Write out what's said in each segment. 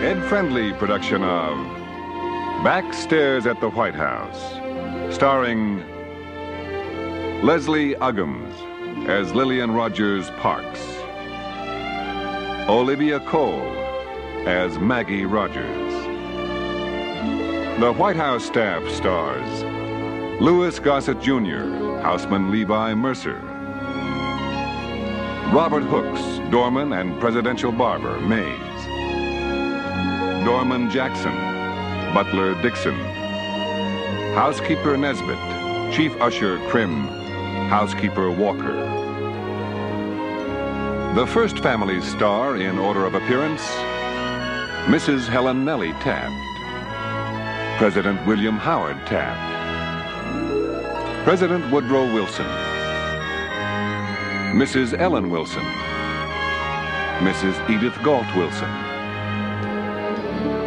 Ed-friendly production of Backstairs at the Whitehouse, starring Leslie Uggams as Lillian Rogers Parks, Olivia Cole as Maggie Rogers. The Whitehouse staff stars Louis Gossett Jr., Houseman Levi Mercer, Robert Hooks, doorman and presidential barber, Mays, Dorman Jackson, butler Dixon, housekeeper Nesbitt, chief usher Krim, housekeeper Walker. The first family's star in order of appearance, Mrs. Helen Nellie Taft, President William Howard Taft, President Woodrow Wilson, Mrs. Ellen Wilson, Mrs. Edith Galt Wilson,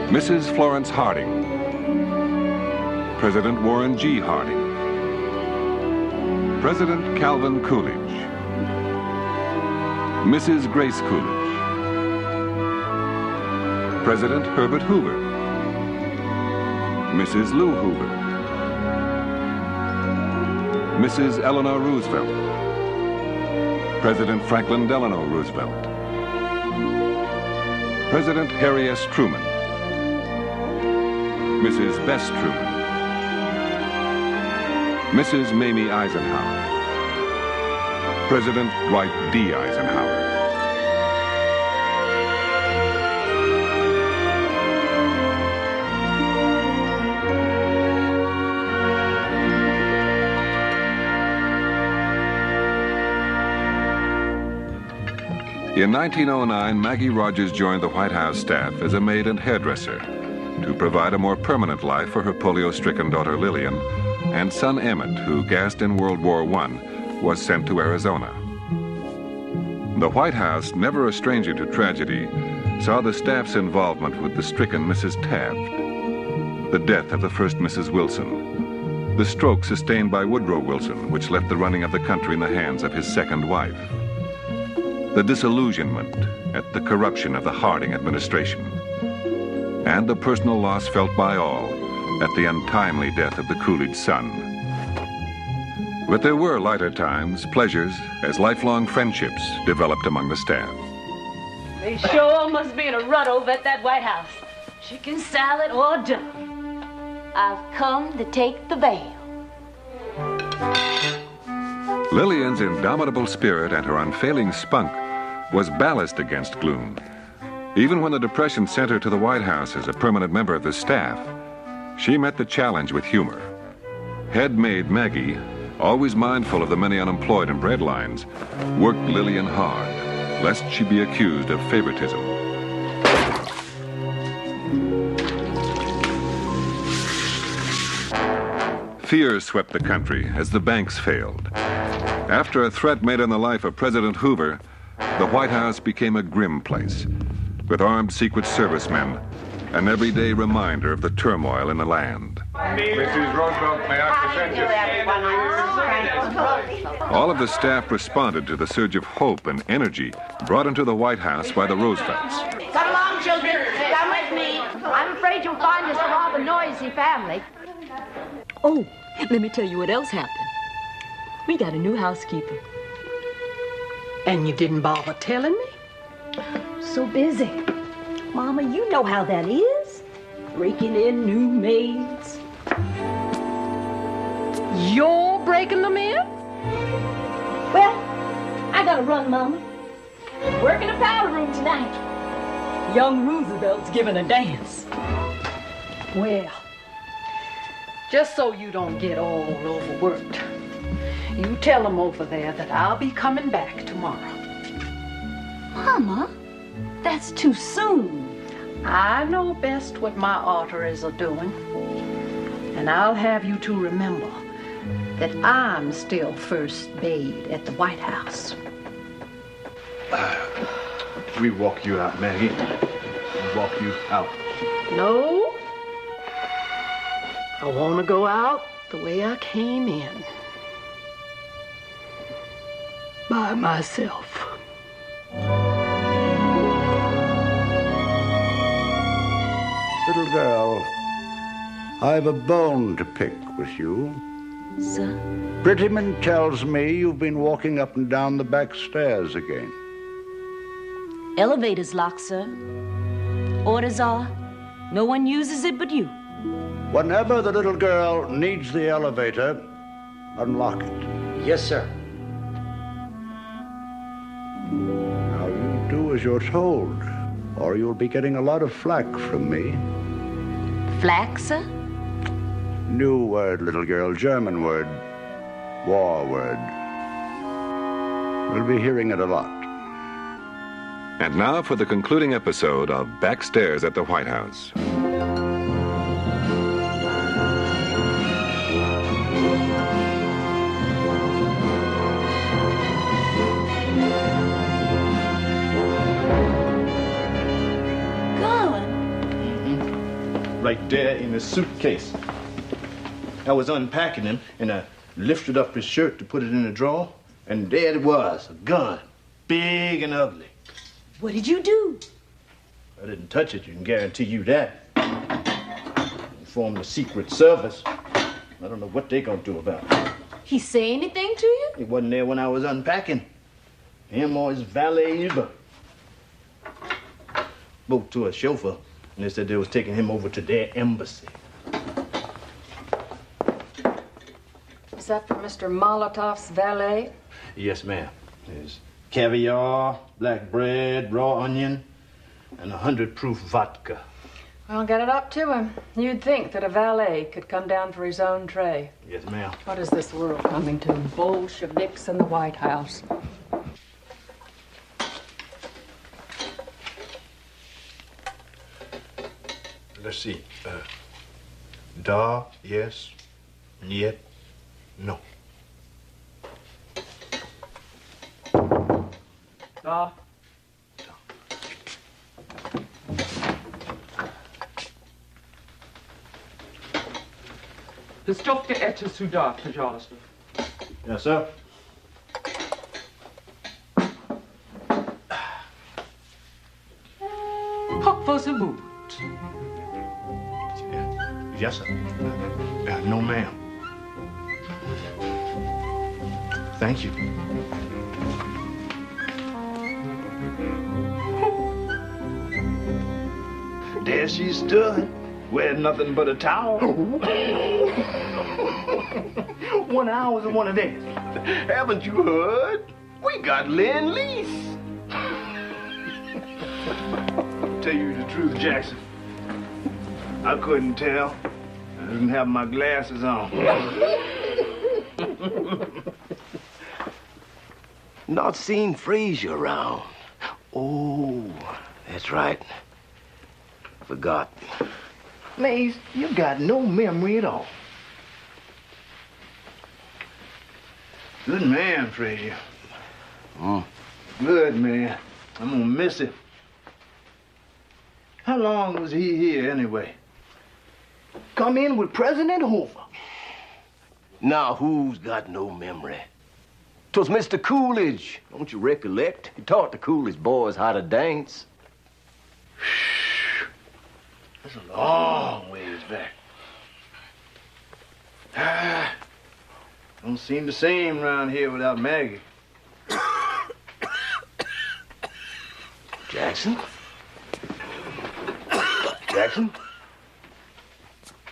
Mrs. Florence Harding, President Warren G. Harding, President Calvin Coolidge, Mrs. Grace Coolidge, President Herbert Hoover, Mrs. Lou Hoover, Mrs. Eleanor Roosevelt, President Franklin Delano Roosevelt, President Harry S. Truman, Mrs. Bess Truman, Mrs. Mamie Eisenhower, President Dwight D Eisenhower. In 1909, Maggie Rogers joined the White House staff as a maid and hairdresser to provide a more permanent life for her polio-stricken daughter Lillian and son Emmett, who, gassed in World War I, was sent to Arizona. The White House, never a stranger to tragedy, saw the staff's involvement with the stricken Mrs. Taft, the death of the first Mrs. Wilson, the stroke sustained by Woodrow Wilson, which left the running of the country in the hands of his second wife, the disillusionment at the corruption of the Harding administration, and the personal loss felt by all at the untimely death of the Coolidge son. But there were lighter times, pleasures, as lifelong friendships developed among the staff. They sure must be in a rut over at that White House. Chicken salad or dinner. I've come to take the veil. Lillian's indomitable spirit and her unfailing spunk was ballast against gloom. Even when the Depression sent her to the White House as a permanent member of the staff, she met the challenge with humor. Head maid Maggie, always mindful of the many unemployed and breadlines, worked Lillian hard, lest she be accused of favoritism. Fear swept the country as the banks failed. After a threat made on the life of President Hoover, the White House became a grim place, with armed Secret Service men, an everyday reminder of the turmoil in the land. Mrs. Roosevelt, may I present you? All of the staff responded to the surge of hope and energy brought into the White House by the Roosevelts. Come along, children. Come with me. I'm afraid you'll find us a rather noisy family. Oh, let me tell you what else happened. We got a new housekeeper. And you didn't bother telling me? So busy. Mama, you know how that is. Breaking in new maids. You're breaking them in? Well, I gotta run, Mama. Work in the powder room tonight. Young Roosevelt's giving a dance. Well, just so you don't get all overworked, you tell them over there that I'll be coming back tomorrow. Mama, that's too soon. I know best what my arteries are doing. And I'll have you to remember that I'm still first maid at the White House. We walk you out, Maggie. We walk you out. No. I want to go out the way I came in. By myself. Little girl, I've a bone to pick with you. Sir? Prettyman tells me you've been walking up and down the back stairs again. Elevator's locked, sir. Orders are, no one uses it but you. Whenever the little girl needs the elevator, unlock it. Yes, sir. Now you do as you're told, or you'll be getting a lot of flack from me. Flack, sir? New word, little girl, German word. War word. We'll be hearing it a lot. And now for the concluding episode of Backstairs at the White House. Right there in his suitcase. I was unpacking him, and I lifted up his shirt to put it in a drawer, and there it was, a gun, big and ugly. What did you do? I didn't touch it, you can guarantee you that. Informed the Secret Service. I don't know what they're gonna do about it. He say anything to you? He wasn't there when I was unpacking. Him or his valet either. Spoke to a chauffeur, and they said they was taking him over to their embassy. Is that for Mr. Molotov's valet? Yes, ma'am. There's caviar, black bread, raw onion, and 100 proof vodka. Well, get it up to him. You'd think that a valet could come down for his own tray. Yes, ma'am. What is this world coming to? Bolsheviks in the White House. Let's see. Da, yes, niet, no. Da. Bestofte ette sуда, пожалуйста. Yes, sir. Как вас зовут? Yes, sir. No, ma'am. Thank you. There she stood, wearing nothing but a towel. 1 hour and one of them. Haven't you heard? We got Lend-Lease. Tell you the truth, Jackson. I couldn't tell. I didn't have my glasses on. Not seen Frazier around. Oh, that's right. Forgot. Maze, you got no memory at all. Good man, Frazier. Good man. I'm gonna miss him. How long was he here anyway? Come in with President Hoover. Now, who's got no memory? 'Twas Mr. Coolidge. Don't you recollect? He taught the Coolidge boys how to dance. That's a long ways back. Don't seem the same around here without Maggie. Jackson? Jackson?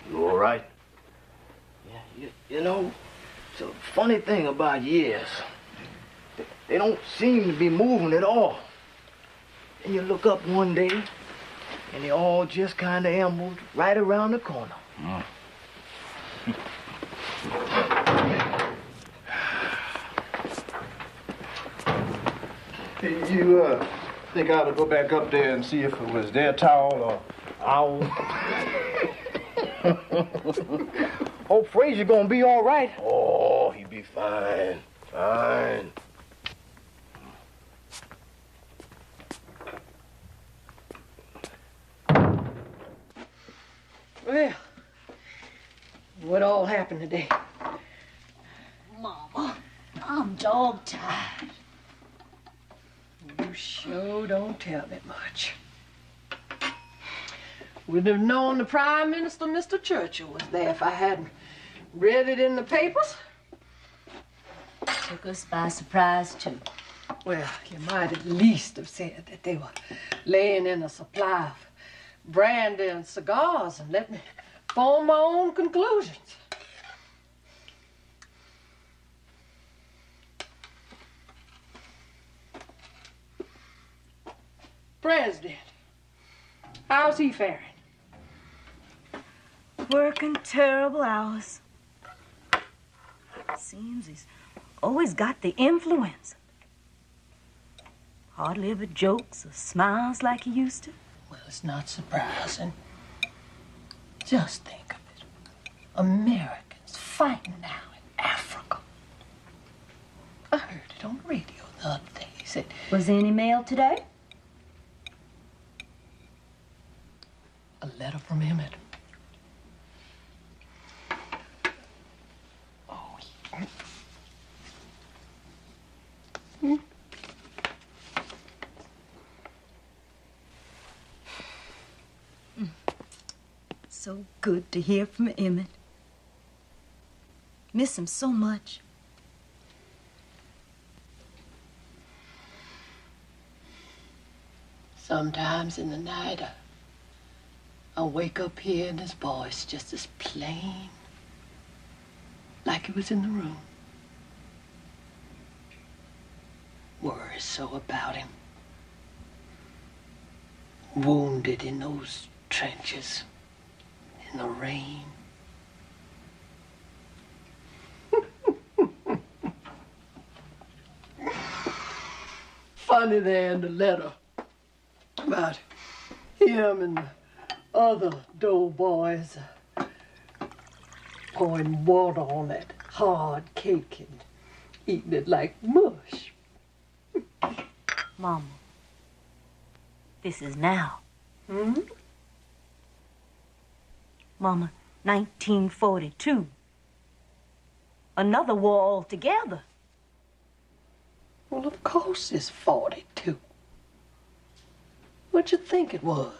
You all right? Yeah, you know, it's a funny thing about years. They don't seem to be moving at all. And you look up one day, and they all just kind of ambled right around the corner. You think I ought to go back up there and see if it was their towel or ours? Oh, Frazier gonna be all right. Oh, he'll be fine. Fine. Well, what all happened today? Mama, I'm dog tired. You sure don't tell me much. Would have known the Prime Minister, Mr. Churchill, was there if I hadn't read it in the papers. Took us by surprise, too. Well, you might at least have said that they were laying in a supply of brandy and cigars and let me form my own conclusions. President, how's he faring? Working terrible hours. Seems he's always got the influenza. Hardly ever jokes or smiles like he used to. Well, it's not surprising. Just think of it. Americans fighting now in Africa. I heard it on the radio the other day. He said... Was there any mail today? A letter from Emmett. Oh, yeah. So good to hear from Emmett. Miss him so much. Sometimes in the night, I'll wake up hearing his voice just as plain, like he was in the room. Worry so about him. Wounded in those trenches, in the rain. Funny there in the letter about him and the other doughboys pouring water on that hard cake and eating it like mush. Mama, this is now. Hmm? Mama, 1942. Another war altogether. Well, of course it's 42. What'd you think it was?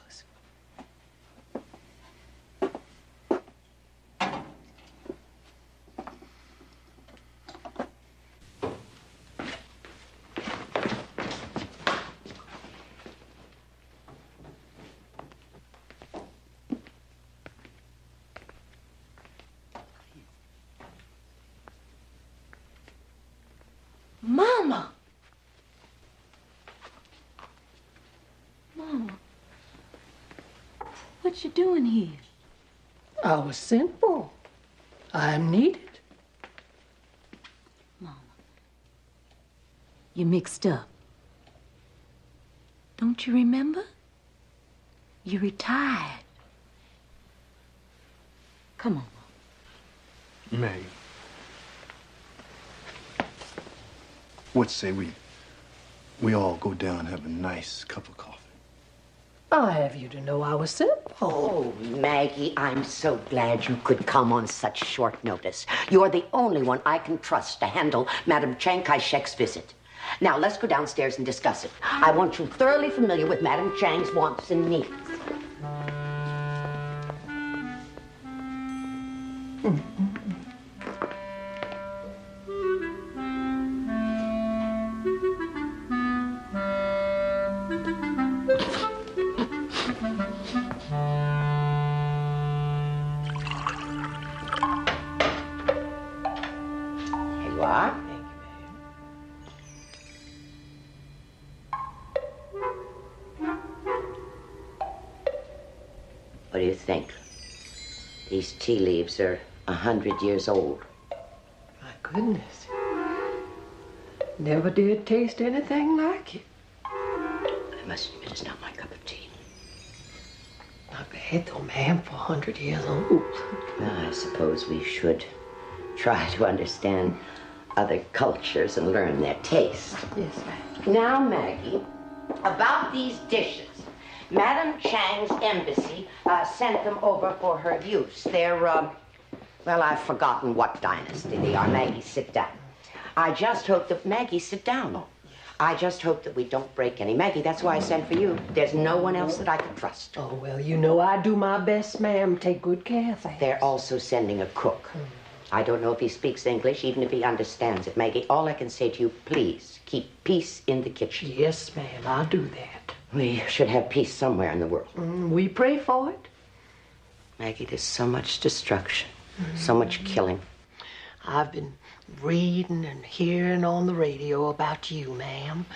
Mama! Mama, what you doing here? I was sent for. I am needed. Mama, you mixed up. Don't you remember? You retired. Come on, Maggie. What say we all go down and have a nice cup of coffee? I'll have you to know I was sent for. Oh, Maggie, I'm so glad you could come on such short notice. You're the only one I can trust to handle Madame Chiang-Kai-shek's visit. Now, let's go downstairs and discuss it. I want you thoroughly familiar with Madame Chiang's wants and needs. What do you think? These tea leaves are 100 years old. My goodness. Never did taste anything like it. I must admit, it's not my cup of tea. Not bad though, ma'am, for 100 years old. Well, I suppose we should try to understand other cultures and learn their taste. Yes, ma'am. Now, Maggie, about these dishes. Madame Chang's embassy sent them over for her use. They're, well, I've forgotten what dynasty they are. Maggie, sit down. I just hope that Maggie, sit down. I just hope that we don't break any. Maggie, that's why I sent for you. There's no one else that I can trust. Oh, well, you know I do my best, ma'am. Take good care of things. They're also sending a cook. I don't know if he speaks English, even if he understands it. Maggie, all I can say to you, please, keep peace in the kitchen. Yes, ma'am, I'll do that. We should have peace somewhere in the world. We pray for it. Maggie, there's so much destruction, so much killing. I've been reading and hearing on the radio about you, ma'am.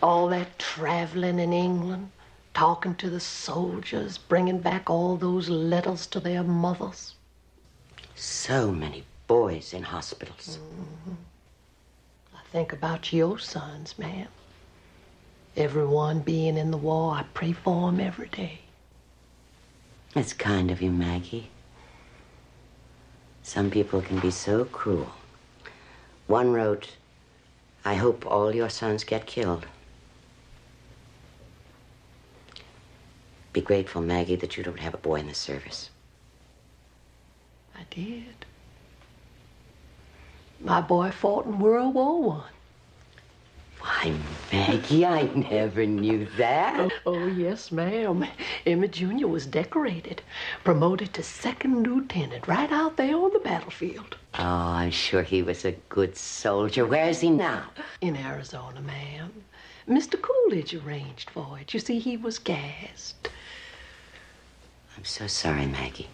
All that traveling in England, talking to the soldiers, bringing back all those letters to their mothers. So many boys in hospitals. I think about your sons, ma'am. Everyone being in the war, I pray for them every day. It's kind of you, Maggie. Some people can be so cruel. One wrote, I hope all your sons get killed. Be grateful, Maggie, that you don't have a boy in the service. I did. My boy fought in World War I. Why, Maggie, I never knew that. Oh, yes, ma'am. Emmett Jr. was decorated, promoted to second lieutenant right out there on the battlefield. Oh, I'm sure he was a good soldier. Where is he now? In Arizona, ma'am. Mr. Coolidge arranged for it. You see, he was gassed. I'm so sorry, Maggie.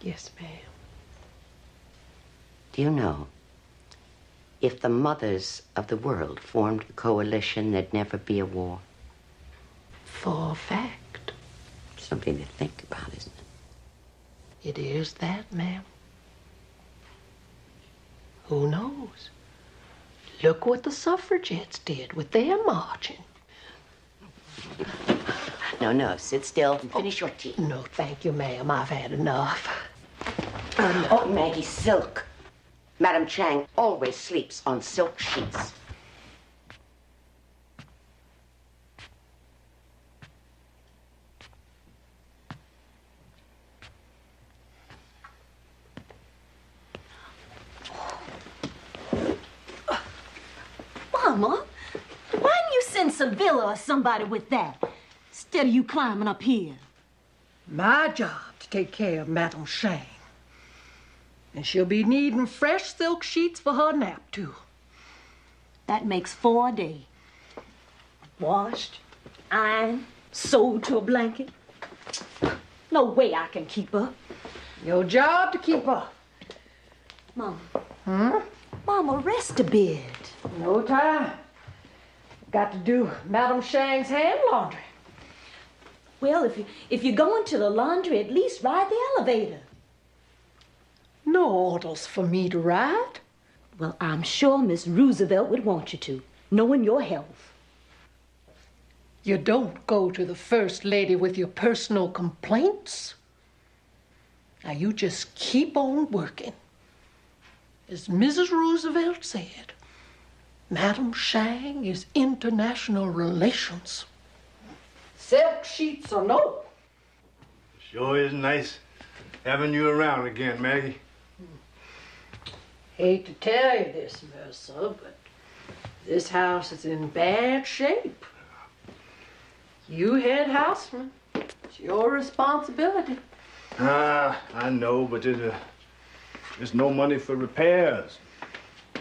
Yes, ma'am. Do you know, if the mothers of the world formed a coalition, there'd never be a war? For a fact. Something to think about, isn't it? It is that, ma'am. Who knows? Look what the suffragettes did with their marching. No, sit still and finish your tea. No, thank you, ma'am. I've had enough. Oh, Maggie, silk. Madam Chang always sleeps on silk sheets. Mama, why didn't you send Sevilla or somebody with that, instead of you climbing up here? My job to take care of Madam Chang. And she'll be needing fresh silk sheets for her nap, too. That makes 4 a day. Washed, ironed, sewed to a blanket. No way I can keep her. Your job to keep her. Mama. Mama, rest a bit. No time. Got to do Madam Chang's hand laundry. Well, if you're going to the laundry, at least ride the elevator. No orders for me to ride. Well, I'm sure Miss Roosevelt would want you to, knowing your health. You don't go to the First Lady with your personal complaints. Now, you just keep on working. As Mrs. Roosevelt said, Madam Chang is international relations. Silk sheets or no. Sure is nice having you around again, Maggie. Hate to tell you this, Mercer, but this house is in bad shape. You head houseman. It's your responsibility. I know, but there's no money for repairs.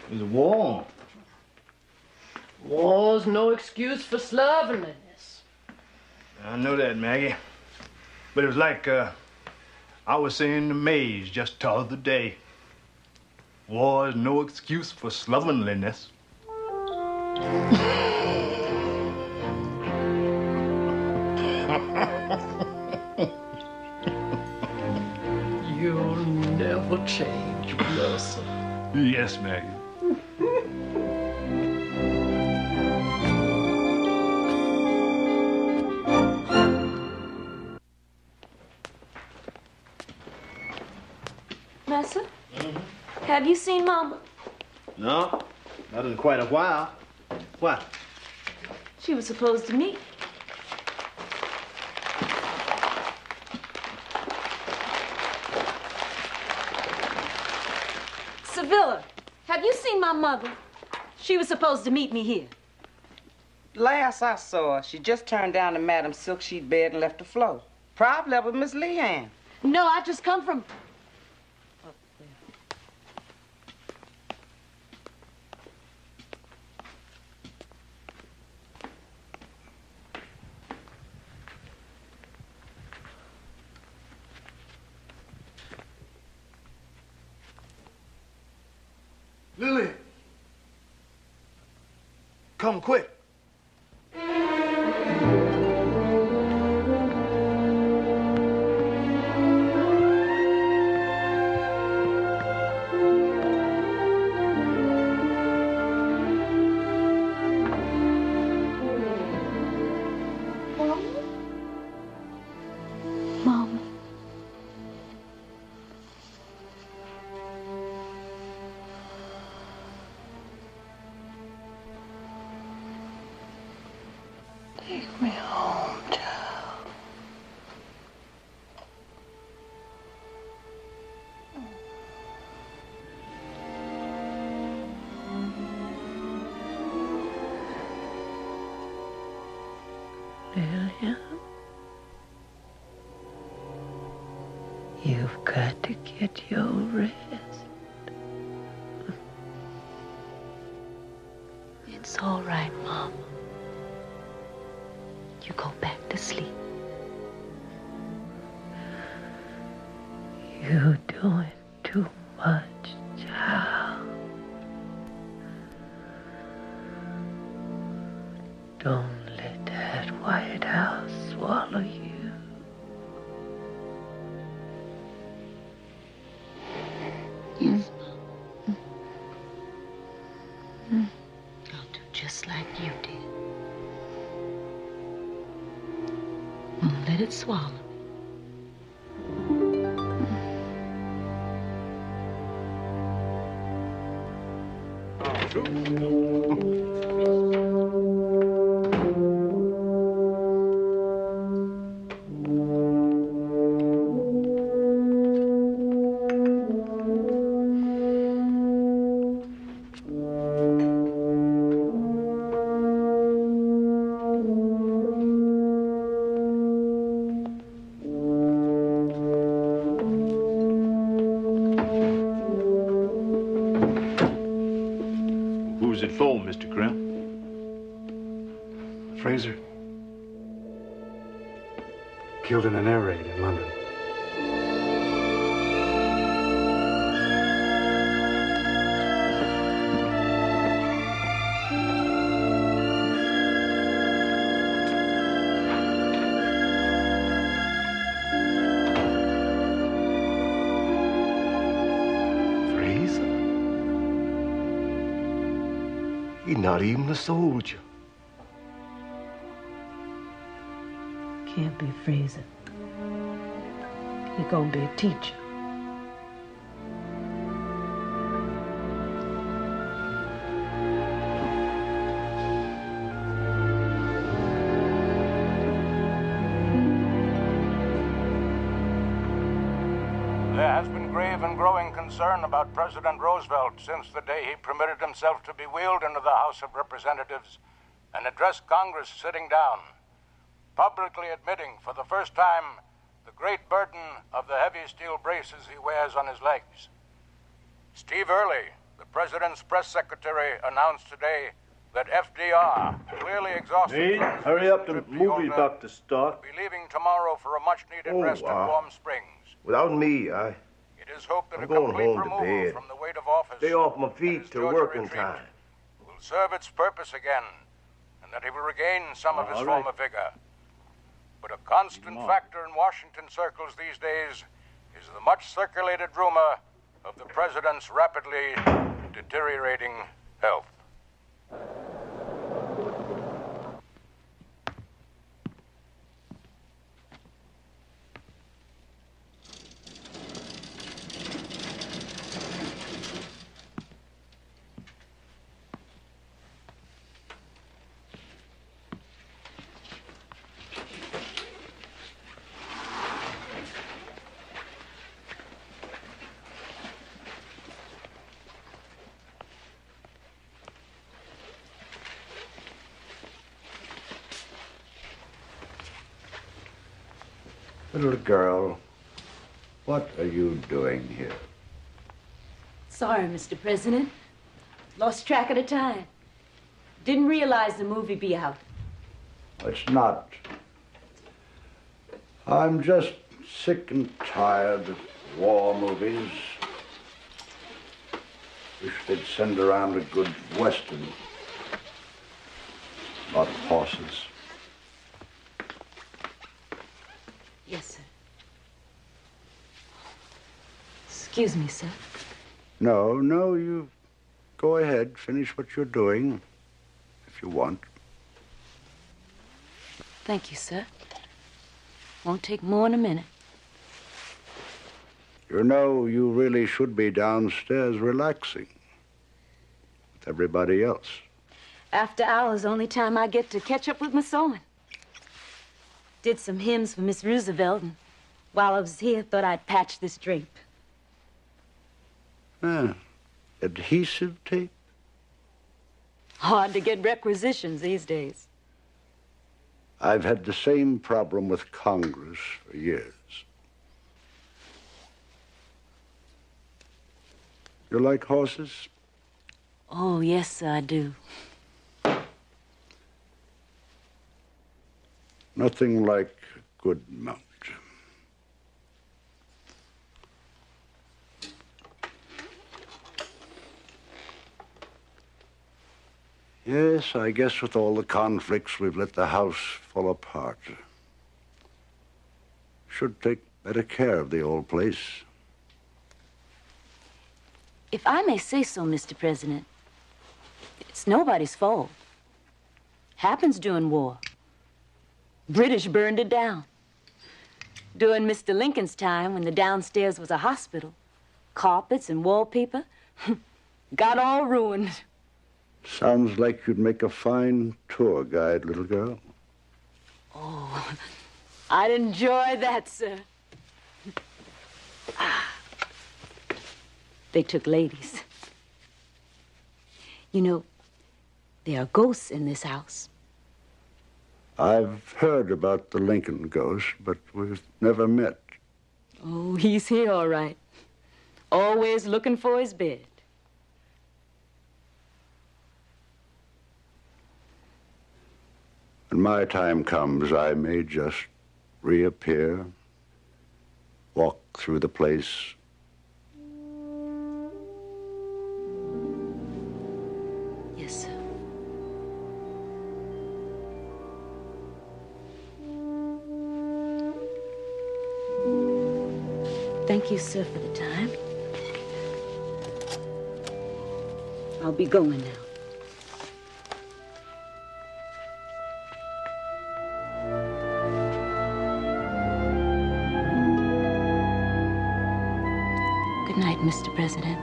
There's a war. War's no excuse for slovenliness. I know that, Maggie. But it was like I was saying to Maze just the other day. War is no excuse for slovenliness. You'll never change, Mercer. Yes, Maggie. Mercer? Have you seen Mama? No, not in quite a while. What? She was supposed to meet. Sevilla, have you seen my mother? She was supposed to meet me here. Last I saw her, she just turned down to Madam's silk sheet bed and left the floor. Probably left with Miss Leanne. No, I just come from... Lillian! Come quick. Mama. Take me home, child. Lillian, you've got to get your rest. It's all right, Mama. You go back to sleep. You're doing too much, child. Don't let that Whitehouse swallow you. Yes, Mom. I'll do just like you did. Let it swallow. Who's it for, Mr. Krim? Fraser. Killed in an air raid in London. Fraser? He's not even a soldier. Can't be Fraser. He gonna be a teacher. There has been grave and growing concern about President Roosevelt since the day he permitted himself to be wheeled into the House of Representatives and addressed Congress sitting down, publicly admitting for the first time the great burden of the heavy steel braces he wears on his legs. Steve Early, the president's press secretary, announced today that FDR, clearly exhausted... Hey, hurry up, the movie's about to start. ...will be leaving tomorrow for a much-needed rest in Warm Springs. Without me, It is hoped that I'm a going complete home to removal bed. from the weight of office... Stay off my feet till Georgia working retreat time. ...will serve its purpose again, and that he will regain some of his All right. former vigor. But a constant factor in Washington circles these days is the much-circulated rumor of the president's rapidly deteriorating health. Little girl, what are you doing here? Sorry, Mr. President. Lost track of the time. Didn't realize the movie be out. It's not. I'm just sick and tired of war movies. Wish they'd send around a good Western. Not horses. Yes, sir. Excuse me, sir. No, you go ahead, finish what you're doing, if you want. Thank you, sir. Won't take more than a minute. You know, you really should be downstairs relaxing with everybody else. After hours, only time I get to catch up with my sewing. Did some hymns for Miss Roosevelt, and while I was here, thought I'd patch this drape. Adhesive tape? Hard to get requisitions these days. I've had the same problem with Congress for years. You like horses? Oh, yes, sir, I do. Nothing like a good mount. Yes, I guess with all the conflicts, we've let the house fall apart. Should take better care of the old place. If I may say so, Mr. President, it's nobody's fault. Happens during war. British burned it down. During Mr. Lincoln's time, when the downstairs was a hospital, carpets and wallpaper got all ruined. Sounds like you'd make a fine tour guide, little girl. Oh, I'd enjoy that, sir. They took ladies. You know, there are ghosts in this house. I've heard about the Lincoln ghost, but we've never met. Oh, he's here, all right. Always looking for his bed. When my time comes, I may just reappear, walk through the place. Yes, sir. Thank you, sir, for the time. I'll be going now. Good night, Mr. President.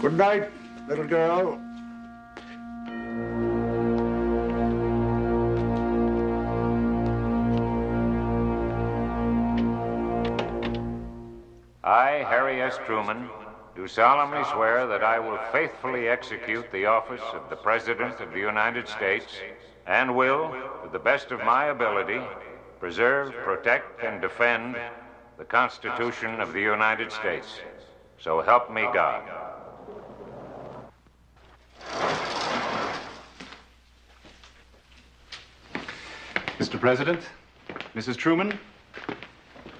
Good night, little girl. I, Harry S. Truman, do solemnly swear that I will faithfully execute the office of the President of the United States and will, to the best of my ability, preserve, protect, and defend the Constitution of the United States. So help me God. Mr. President, Mrs. Truman,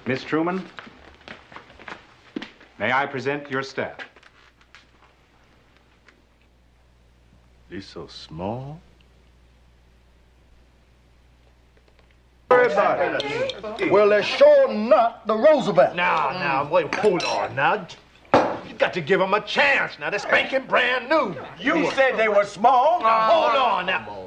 Miss Truman, may I present your staff? They're so small. Everybody. Well, they're sure not the Roosevelt. Now, wait, hold on now. You got to give them a chance now. They're spanking brand new. You said they were small. Now, hold on now.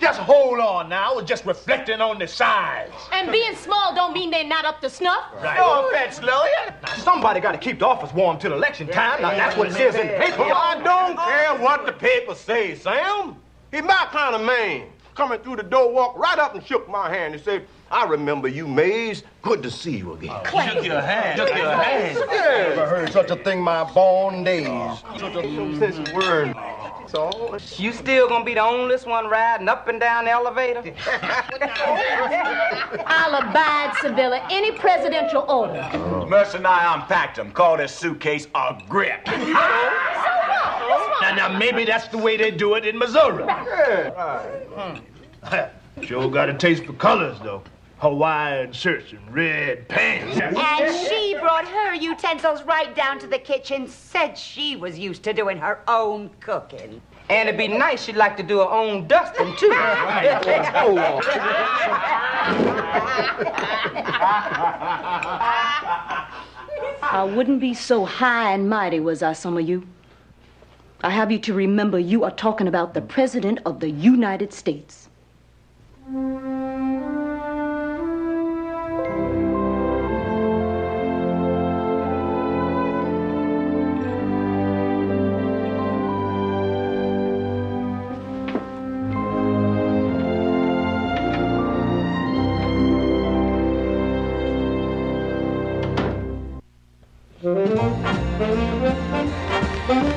Just hold on now. We're just reflecting on the size. And being small don't mean they're not up to snuff. Right. No offense, Lillian. Now, somebody got to keep the office warm till election time. Now, that's what it says in the paper. I don't care what the paper says, Sam. He's my kind of man. coming through the door walked right up and shook my hand and said, I remember you, Mays. Good to see you again. Shook your hand. Shook your hand. Yeah. Never heard such a thing my born days. Such a sense of word. So, you still gonna be the only one riding up and down the elevator? I'll abide, Sibylla, any presidential order. Mercer and I unpacked them. Call this suitcase a grip. Now, maybe that's the way they do it in Missouri. Sure got a taste for colors, though. Hawaiian shirts and red pants. And she brought her utensils right down to the kitchen, said she was used to doing her own cooking. And it'd be nice she'd like to do her own dusting, too. I wouldn't be so high and mighty, was I, some of you? I have you to remember you are talking about the President of the United States.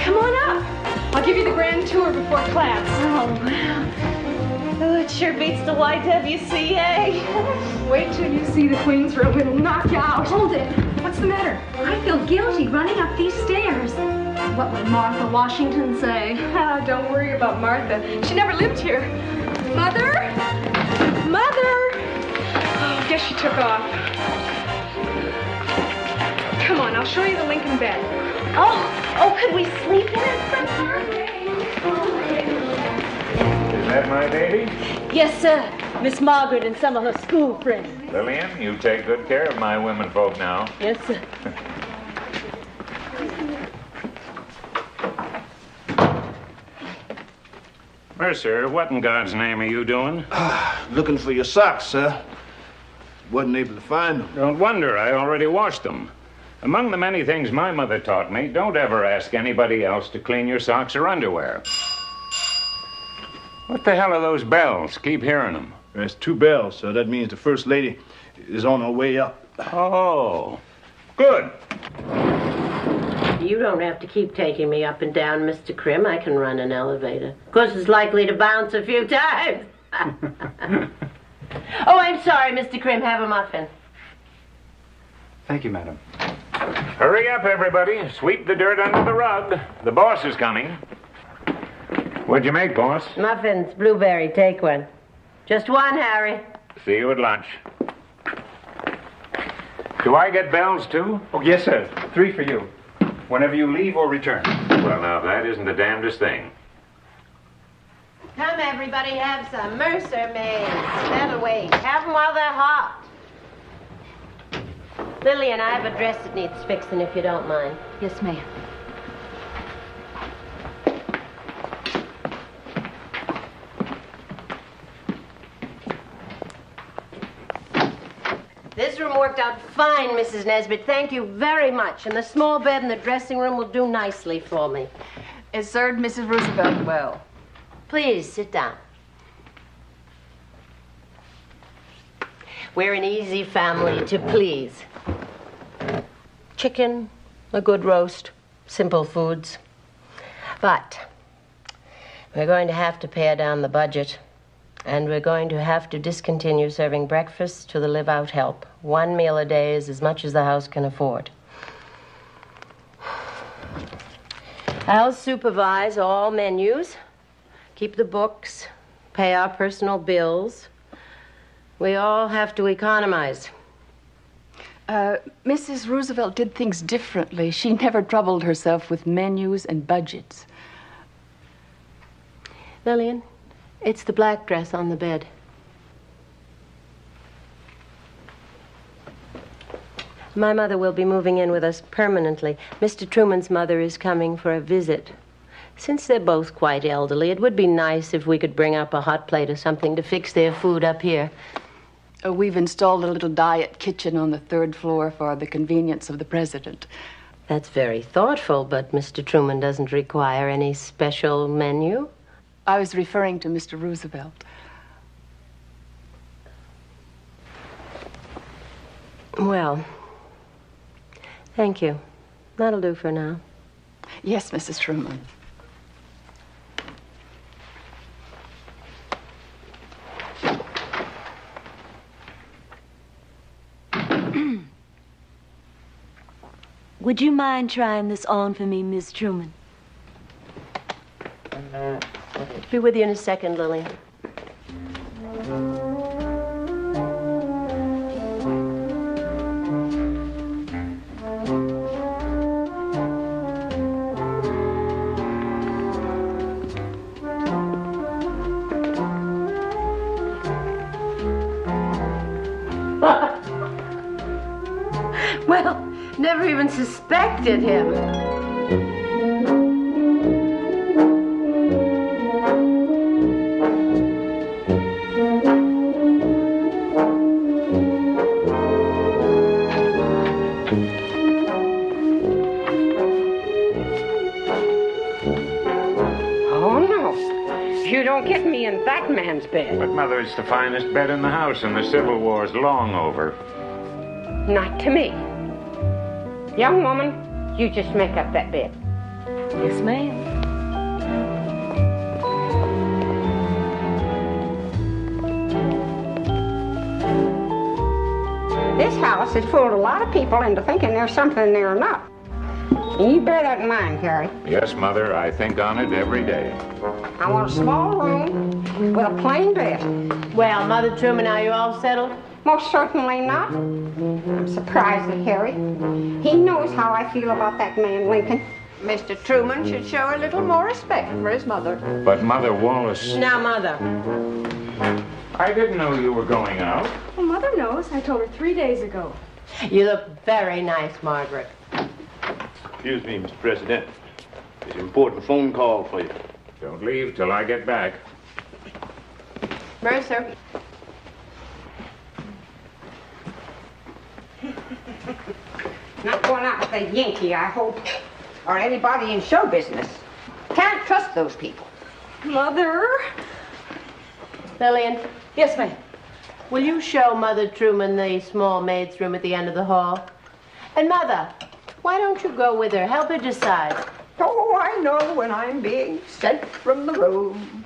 Come on up. I'll give you the grand tour before class. Oh, wow. Oh, it sure beats the YWCA. Wait till you see the Queen's room. It'll knock you out. Hold it. What's the matter? I feel guilty running up these stairs. What would Martha Washington say? Ah, don't worry about Martha. She never lived here. Mother? Mother? Oh, guess she took off. Come on, I'll show you the Lincoln bed. Oh, could we sleep in it, Grandpa? Is that my baby? Yes, sir. Miss Margaret and some of her school friends. Lillian, you take good care of my womenfolk now. Yes, sir. Mercer, what in God's name are you doing? Looking for your socks, sir. Wasn't able to find them. Don't wonder, I already washed them. Among the many things my mother taught me, don't ever ask anybody else to clean your socks or underwear. What the hell are those bells? Keep hearing them. There's 2 bells, sir. That means the First Lady is on her way up. Oh, good. You don't have to keep taking me up and down, Mr. Krim. I can run an elevator. Of course, it's likely to bounce a few times. Oh, I'm sorry, Mr. Krim. Have a muffin. Thank you, madam. Hurry up, everybody. Sweep the dirt under the rug. The boss is coming. What'd you make, boss? Muffins, blueberry. Take one. Just one, Harry. See you at lunch. Do I get bells, too? Oh, yes, sir. 3 for you. Whenever you leave or return. Well, now, that isn't the damnedest thing. Come, everybody, have some Mercer maize. That'll wait. Have them while they're hot. Lillian, I have a dress that needs fixing, if you don't mind. Yes, ma'am. This room worked out fine, Mrs. Nesbit. Thank you very much. And the small bed in the dressing room will do nicely for me. It served Mrs. Roosevelt well. Please, sit down. We're an easy family to please. Chicken, a good roast, simple foods. But we're going to have to pare down the budget. And we're going to have to discontinue serving breakfast to the live-out help. 1 meal a day is as much as the house can afford. I'll supervise all menus, keep the books, pay our personal bills. We all have to economize. Mrs. Roosevelt did things differently. She never troubled herself with menus and budgets. Lillian, it's the black dress on the bed. My mother will be moving in with us permanently. Mr. Truman's mother is coming for a visit. Since they're both quite elderly, it would be nice if we could bring up a hot plate or something to fix their food up here. We've installed a little diet kitchen on the 3rd floor for the convenience of the president. That's very thoughtful, but Mr. Truman doesn't require any special menu. I was referring to Mr. Roosevelt. Well, thank you. That'll do for now. Yes, Mrs. Truman. Would you mind trying this on for me, Miss Truman? Be with you in a second, Lillian. Well, never even suspected him. Oh, no. You don't get me in that man's bed. But, Mother, it's the finest bed in the house, and the Civil War's long over. Not to me. Young woman, you just make up that bed. Yes, ma'am. This house has fooled a lot of people into thinking there's something there or not. You bear that in mind, Carrie. Yes, Mother, I think on it every day. I want a small room with a plain bed. Well, Mother Truman, are you all settled? Most certainly not. I'm surprised at Harry. He knows how I feel about that man, Lincoln. Mr. Truman should show a little more respect for his mother. But, Mother Wallace... Now, Mother. I didn't know you were going out. Well, Mother knows. I told her 3 days ago. You look very nice, Margaret. Excuse me, Mr. President. There's an important phone call for you. Don't leave till I get back. Mercer. Not going out with a Yankee, I hope. Or anybody in show business. Can't trust those people. Mother? Lillian. Yes, ma'am. Will you show Mother Truman the small maid's room at the end of the hall? And Mother, why don't you go with her? Help her decide. Oh, I know when I'm being sent from the room.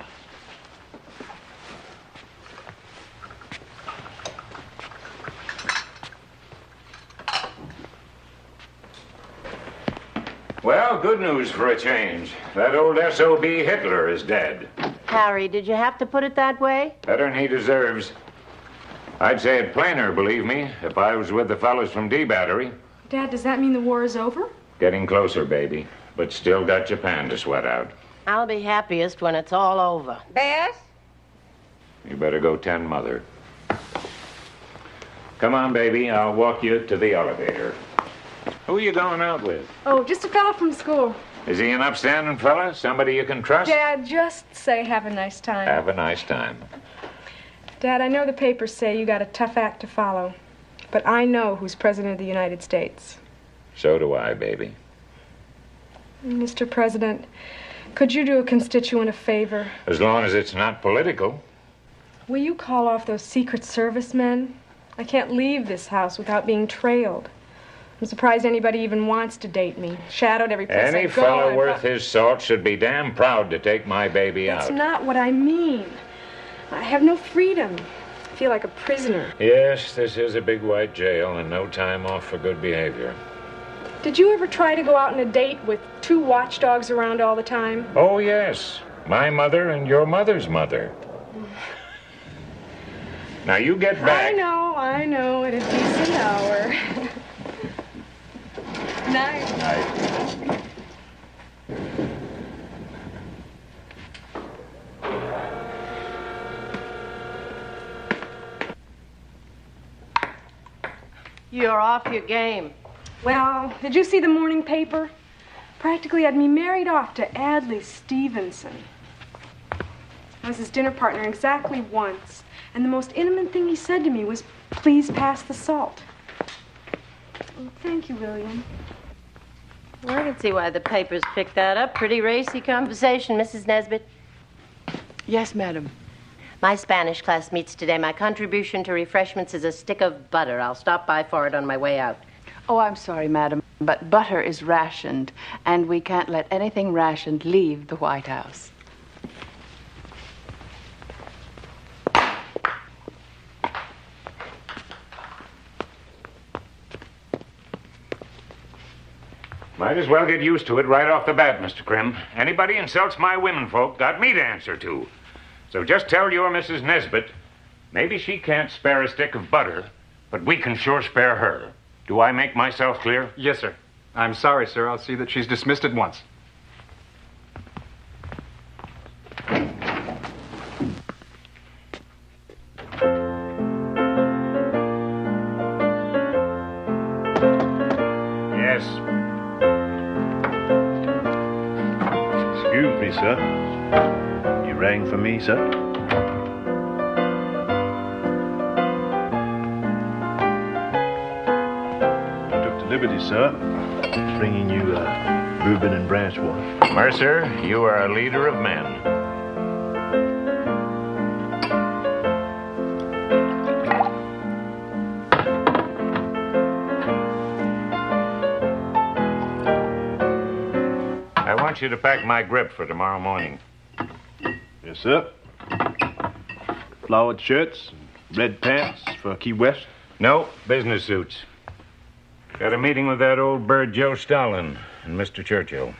Well, good news for a change. That old SOB Hitler is dead. Harry, did you have to put it that way? Better than he deserves. I'd say it plainer, believe me, if I was with the fellas from D Battery. Dad, does that mean the war is over? Getting closer, baby. But still got Japan to sweat out. I'll be happiest when it's all over. Bess? You better go tend Mother. Come on, baby. I'll walk you to the elevator. Who are you going out with? Oh, just a fella from school. Is he an upstanding fella? Somebody you can trust? Dad, just say have a nice time. Have a nice time. Dad, I know the papers say you got a tough act to follow, but I know who's President of the United States. So do I, baby. Mr. President, could you do a constituent a favor? As long as it's not political. Will you call off those Secret Service men? I can't leave this house without being trailed. I'm surprised anybody even wants to date me. Shadowed every place I go. Any fella worth his salt should be damn proud to take my baby out. That's not what I mean. I have no freedom. I feel like a prisoner. Yes, this is a big white jail and no time off for good behavior. Did you ever try to go out on a date with two watchdogs around all the time? Oh, yes. My mother and your mother's mother. Now, you get back. I know, at a decent hour. Night. Night. You're off your game. Well, did you see the morning paper? Practically had me married off to Adlai Stevenson. I was his dinner partner exactly once, and the most intimate thing he said to me was, "Please pass the salt." Oh, thank you, William. Well, I can see why the papers picked that up. Pretty racy conversation, Mrs. Nesbit. Yes, madam. My Spanish class meets today. My contribution to refreshments is a stick of butter. I'll stop by for it on my way out. Oh, I'm sorry, madam, but butter is rationed, and we can't let anything rationed leave the White House. Might as well get used to it right off the bat, Mr. Krim. Anybody insults my womenfolk got me to answer to. So just tell your Mrs. Nesbit, maybe she can't spare a stick of butter, but we can sure spare her. Do I make myself clear? Yes, sir. I'm sorry, sir. I'll see that she's dismissed at once. Yes. Excuse me, sir. You rang for me, sir? I took the liberty, sir, bringing you bourbon and branch water. Mercer, you are a leader of men. I want you to pack my grip for tomorrow morning. Yes, sir. Flowered shirts, red pants for Key West? No, business suits. Got a meeting with that old bird Joe Stalin and Mr. Churchill.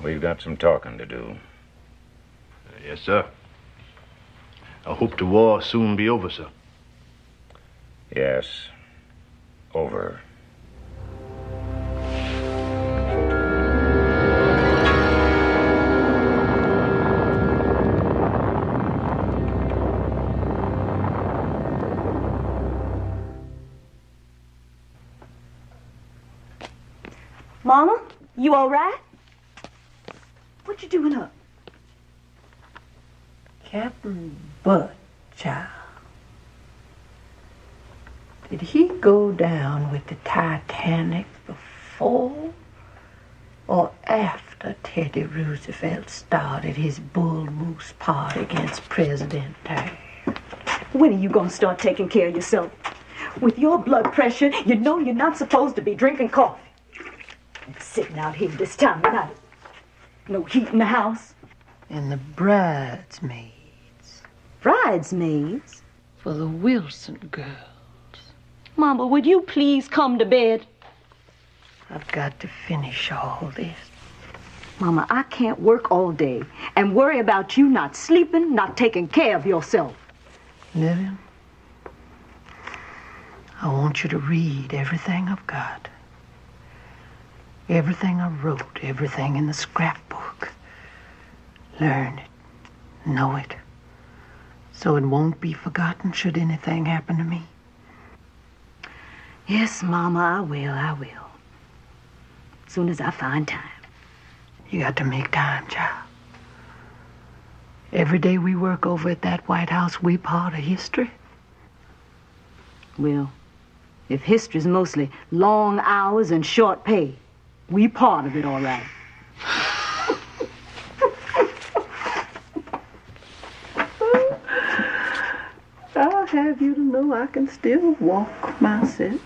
We've got some talking to do. Yes, sir. I hope the war will soon be over, sir. Yes. Over. Mama, you all right? What you doing up? Captain Bud, child. Did he go down with the Titanic before or after Teddy Roosevelt started his bull moose party against President Taft? When are you gonna start taking care of yourself? With your blood pressure, you know you're not supposed to be drinking coffee. And sitting out here this time of night. No heat in the house. And the bridesmaids. Bridesmaids? For the Wilson girls. Mama, would you please come to bed? I've got to finish all this. Mama, I can't work all day and worry about you not sleeping, not taking care of yourself. Lillian, I want you to read everything I've got. Everything I wrote, everything in the scrapbook. Learn it, know it, so it won't be forgotten should anything happen to me. Yes, Mama, I will. As soon as I find time. You got to make time, child. Every day we work over at that White House, we part of history. Well, if history's mostly long hours and short pay, we part of it, all right. I'll have you to know I can still walk myself.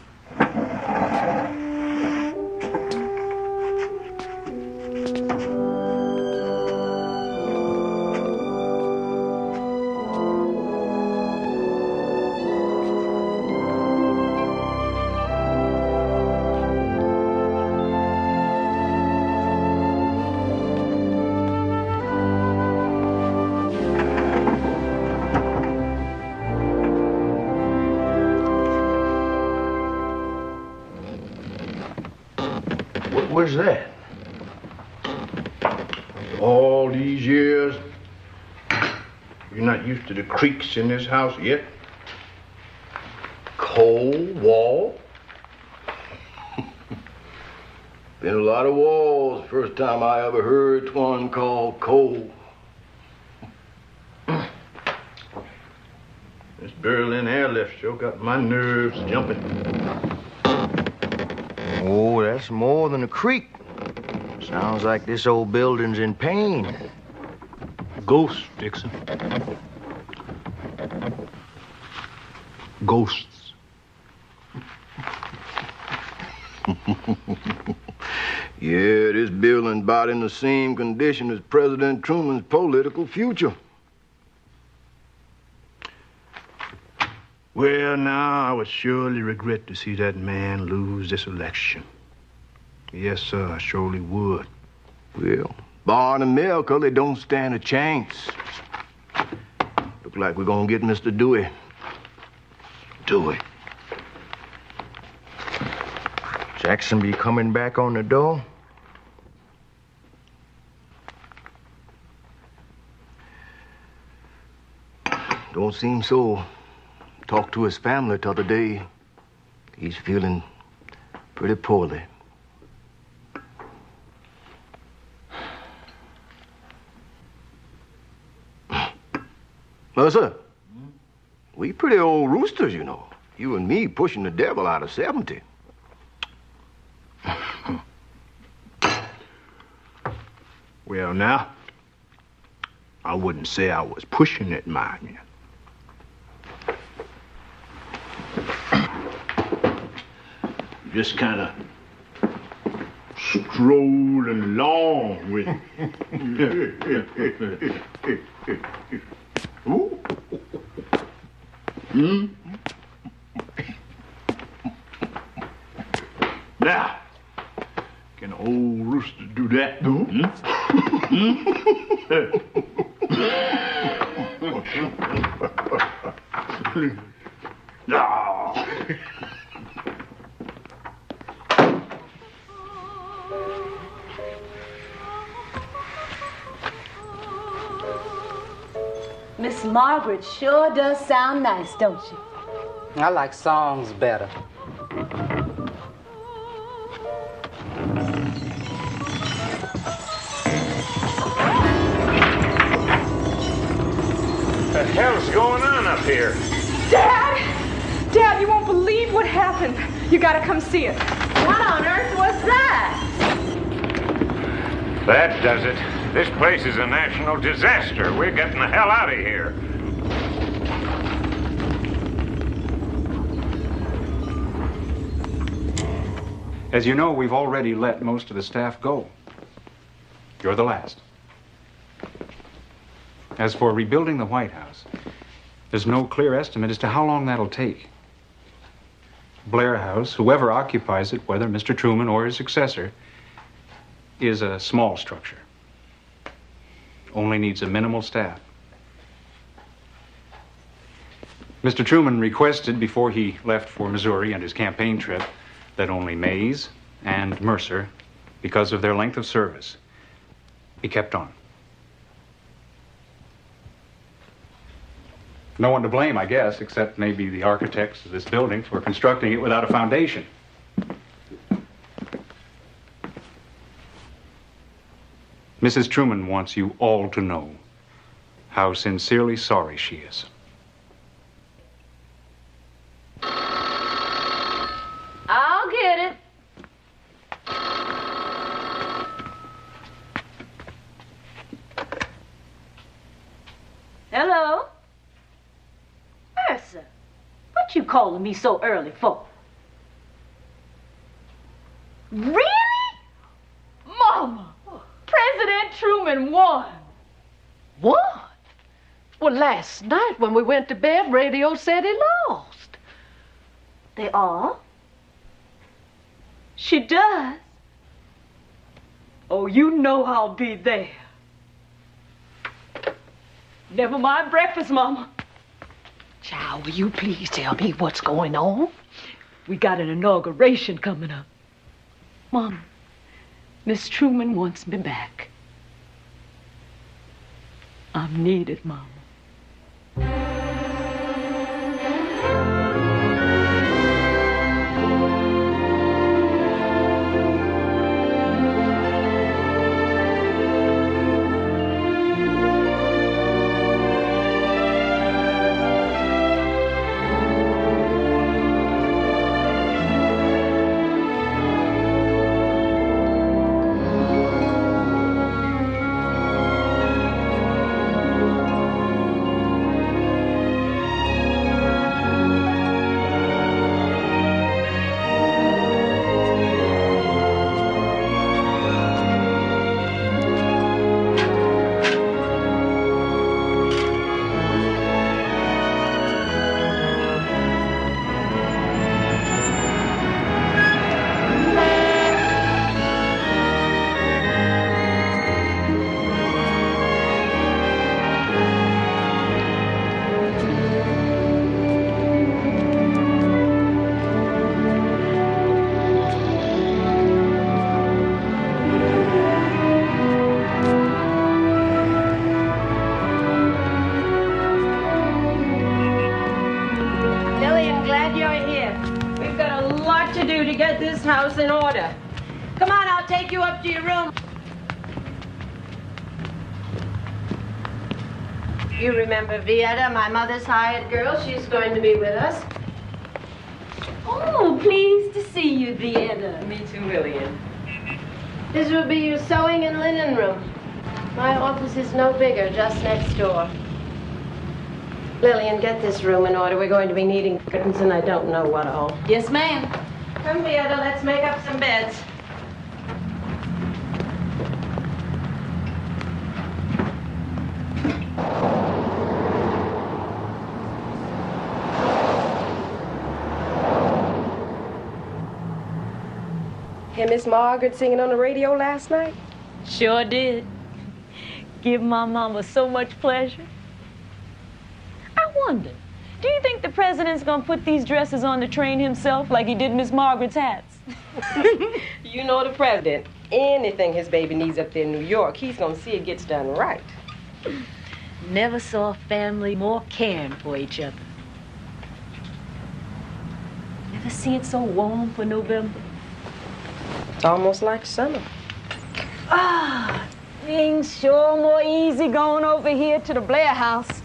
What's that? All these years, you're not used to the creaks in this house yet? Cold wall? Been a lot of walls. First time I ever heard one called cold. This Berlin airlift sure got my nerves jumping. Oh, that's more than a creak. Sounds like this old building's in pain. Ghost, Dixon. Ghosts. Yeah, this building's about in the same condition as President Truman's political future. Well, now, I would surely regret to see that man lose this election. Yes, sir, I surely would. Well, barring America, they don't stand a chance. Look like we're gonna get Mr. Dewey. Dewey. Jackson be coming back on the door? Don't seem so. Talked to his family the other day. He's feeling pretty poorly. Well, sir, we pretty old roosters, you know. You and me pushing the devil out of 70. Well, now, I wouldn't say I was pushing it, mind you. Just kind of strolling along with Ooh. Hmm? Now, can an old rooster do that? No. Miss Margaret sure does sound nice, don't she? I like songs better. What the hell's going on up here? Dad! Dad, you won't believe what happened. You gotta come see it. What on earth was that? That does it. This place is a national disaster. We're getting the hell out of here. As you know, we've already let most of the staff go. You're the last. As for rebuilding the White House, there's no clear estimate as to how long that'll take. Blair House, whoever occupies it, whether Mr. Truman or his successor, is a small structure. Only needs a minimal staff. Mr. Truman requested before he left for Missouri and his campaign trip that only Mays and Mercer, because of their length of service, be kept on. No one to blame, I guess, except maybe the architects of this building for constructing it without a foundation. Mrs. Truman wants you all to know how sincerely sorry she is. I'll get it. Hello? Mercer, what you calling me so early for? Really? Mama, President Truman won. Won? Well, last night when we went to bed, radio said he lost. They are? She does? Oh, you know I'll be there. Never mind breakfast, Mama. Child, will you please tell me what's going on? We got an inauguration coming up. Mama, Miss Truman wants me back. I'm needed, Mama. we get this house in order. Come on, I'll take you up to your room. You remember Vieta, my mother's hired girl? She's going to be with us. Oh, pleased to see you, Vieta. Me too, Lillian. This will be your sewing and linen room. My office is no bigger, just next door. Lillian, get this room in order. We're going to be needing curtains and I don't know what all. Yes, ma'am. Come, Vieta, let's make up some beds. Hear Miss Margaret singing on the radio last night? Sure did. Give my mama so much pleasure. I wonder, do you think the president's gonna put these dresses on the train himself like he did Miss Margaret's hats? You know the president. Anything his baby needs up there in New York, he's gonna see it gets done right. Never saw a family more caring for each other. Ever see it so warm for November? It's almost like summer. Ah, things sure more easy going over here to the Blair house.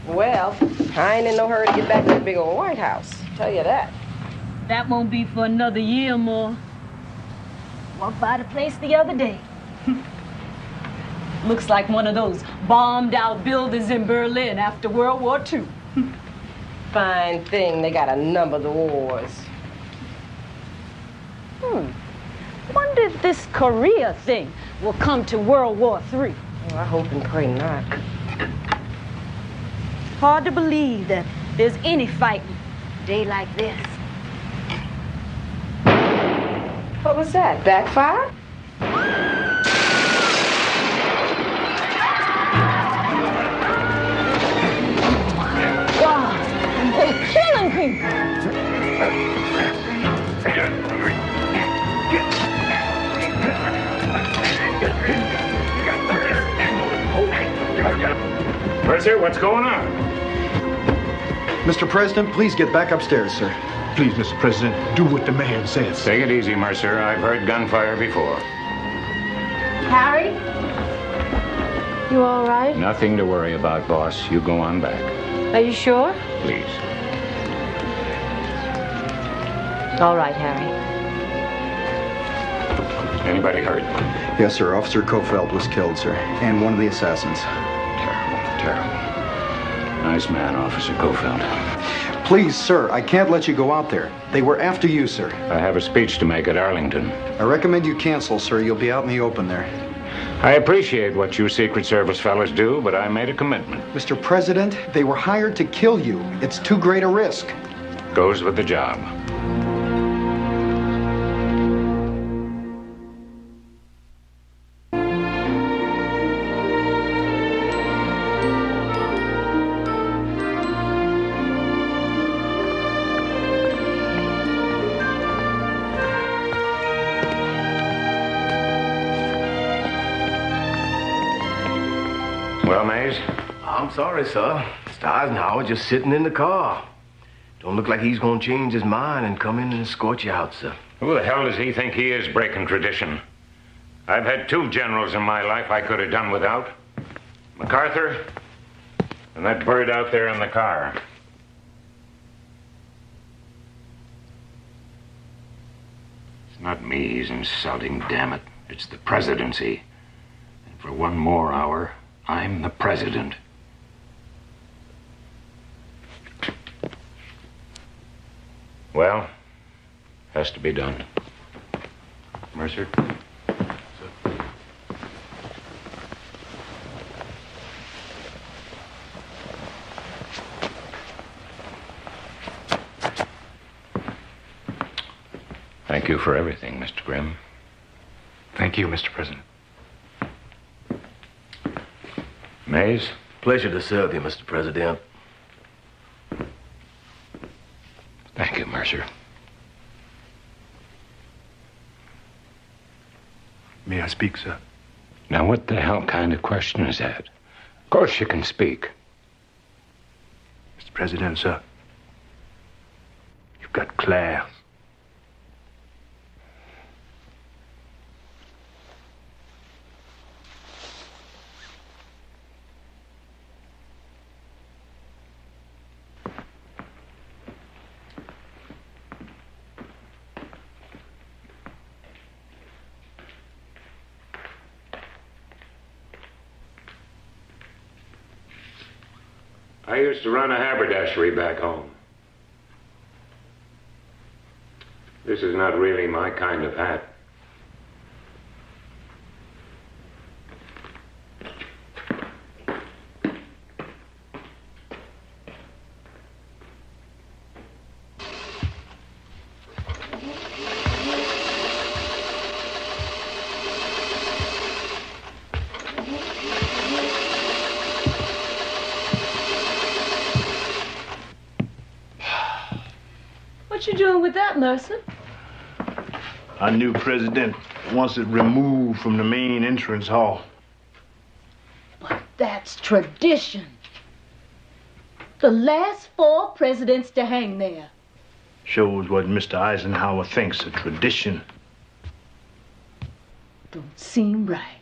Well, I ain't in no hurry to get back to that big old White House. Tell you that. That won't be for another year more. Walked by the place the other day. Looks like one of those bombed out buildings in Berlin after World War II. Fine thing, they gotta number the wars. Wonder if this Korea thing will come to World War III. Oh, I hope and pray not. Hard to believe that there's any fighting a day like this. What was that? Backfire? God, they're killing people. Mercer, what's going on? Mr. President, please get back upstairs, sir. Please, Mr. President, do what the man says. Take it easy, Mercer. I've heard gunfire before. Harry? You all right? Nothing to worry about, boss. You go on back. Are you sure? Please. All right, Harry. Anybody hurt? Yes, sir. Officer Kofeld was killed, sir. And one of the assassins. Terrible. Nice man, Officer Kofeld. Please, sir, I can't let you go out there. They were after you, sir. I have a speech to make at Arlington. I recommend you cancel, sir. You'll be out in the open there. I appreciate what you Secret Service fellas do, but I made a commitment. Mr. President, they were hired to kill you. It's too great a risk. Goes with the job. Well, Mays? I'm sorry, sir. Mr. Eisenhower just sitting in the car. Don't look like he's gonna change his mind and come in and escort you out, sir. Who the hell does he think he is, breaking tradition? I've had 2 generals in my life I could have done without. MacArthur and that bird out there in the car. It's not me he's insulting, damn it. It's the presidency. And for 1 more hour, I'm the president. Well, has to be done. Mercer? Thank you for everything, Mr. Grimm. Thank you, Mr. President. Mays? Pleasure to serve you, Mr. President. Thank you, Mercer. May I speak, sir? Now, what the hell kind of question is that? Of course you can speak. Mr. President, sir. You've got class. I used to run a haberdashery back home. This is not really my kind of hat. What you doing with that, Mercer? Our new president wants it removed from the main entrance hall. That's tradition. The last 4 presidents to hang there. Shows what Mr. Eisenhower thinks a tradition. Don't seem right.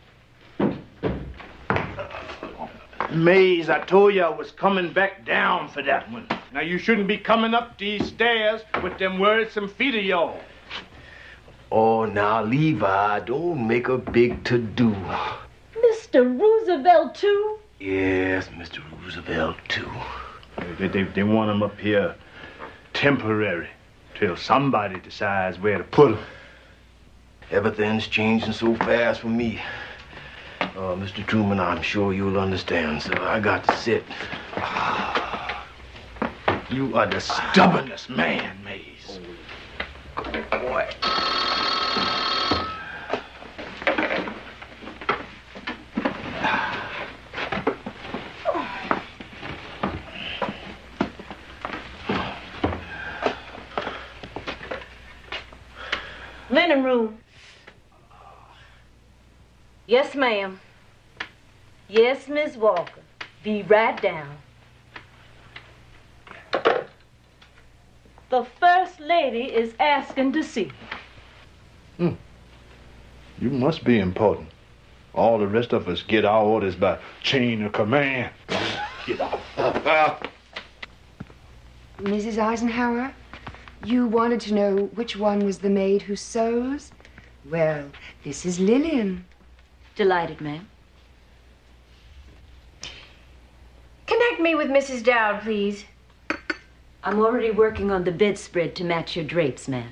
Mays, I told you I was coming back down for that one. Now, you shouldn't be coming up these stairs with them worrisome feet of yours. Oh, now, Levi, don't make a big to-do. Mr. Roosevelt, too? Yes, Mr. Roosevelt, too. They want him up here temporary till somebody decides where to put him. Everything's changing so fast for me. Mr. Truman, I'm sure you'll understand, so I got to sit. You are the stubbornest man, Mays. Oh, boy. Linen room. Yes, ma'am. Yes, Miss Walker. Be right down. The First Lady is asking to see you. You must be important. All the rest of us get our orders by chain of command. Get off. Mrs. Eisenhower, you wanted to know which one was the maid who sews? Well, this is Lillian. Delighted, ma'am. Connect me with Mrs. Dowd, please. I'm already working on the bedspread to match your drapes, ma'am.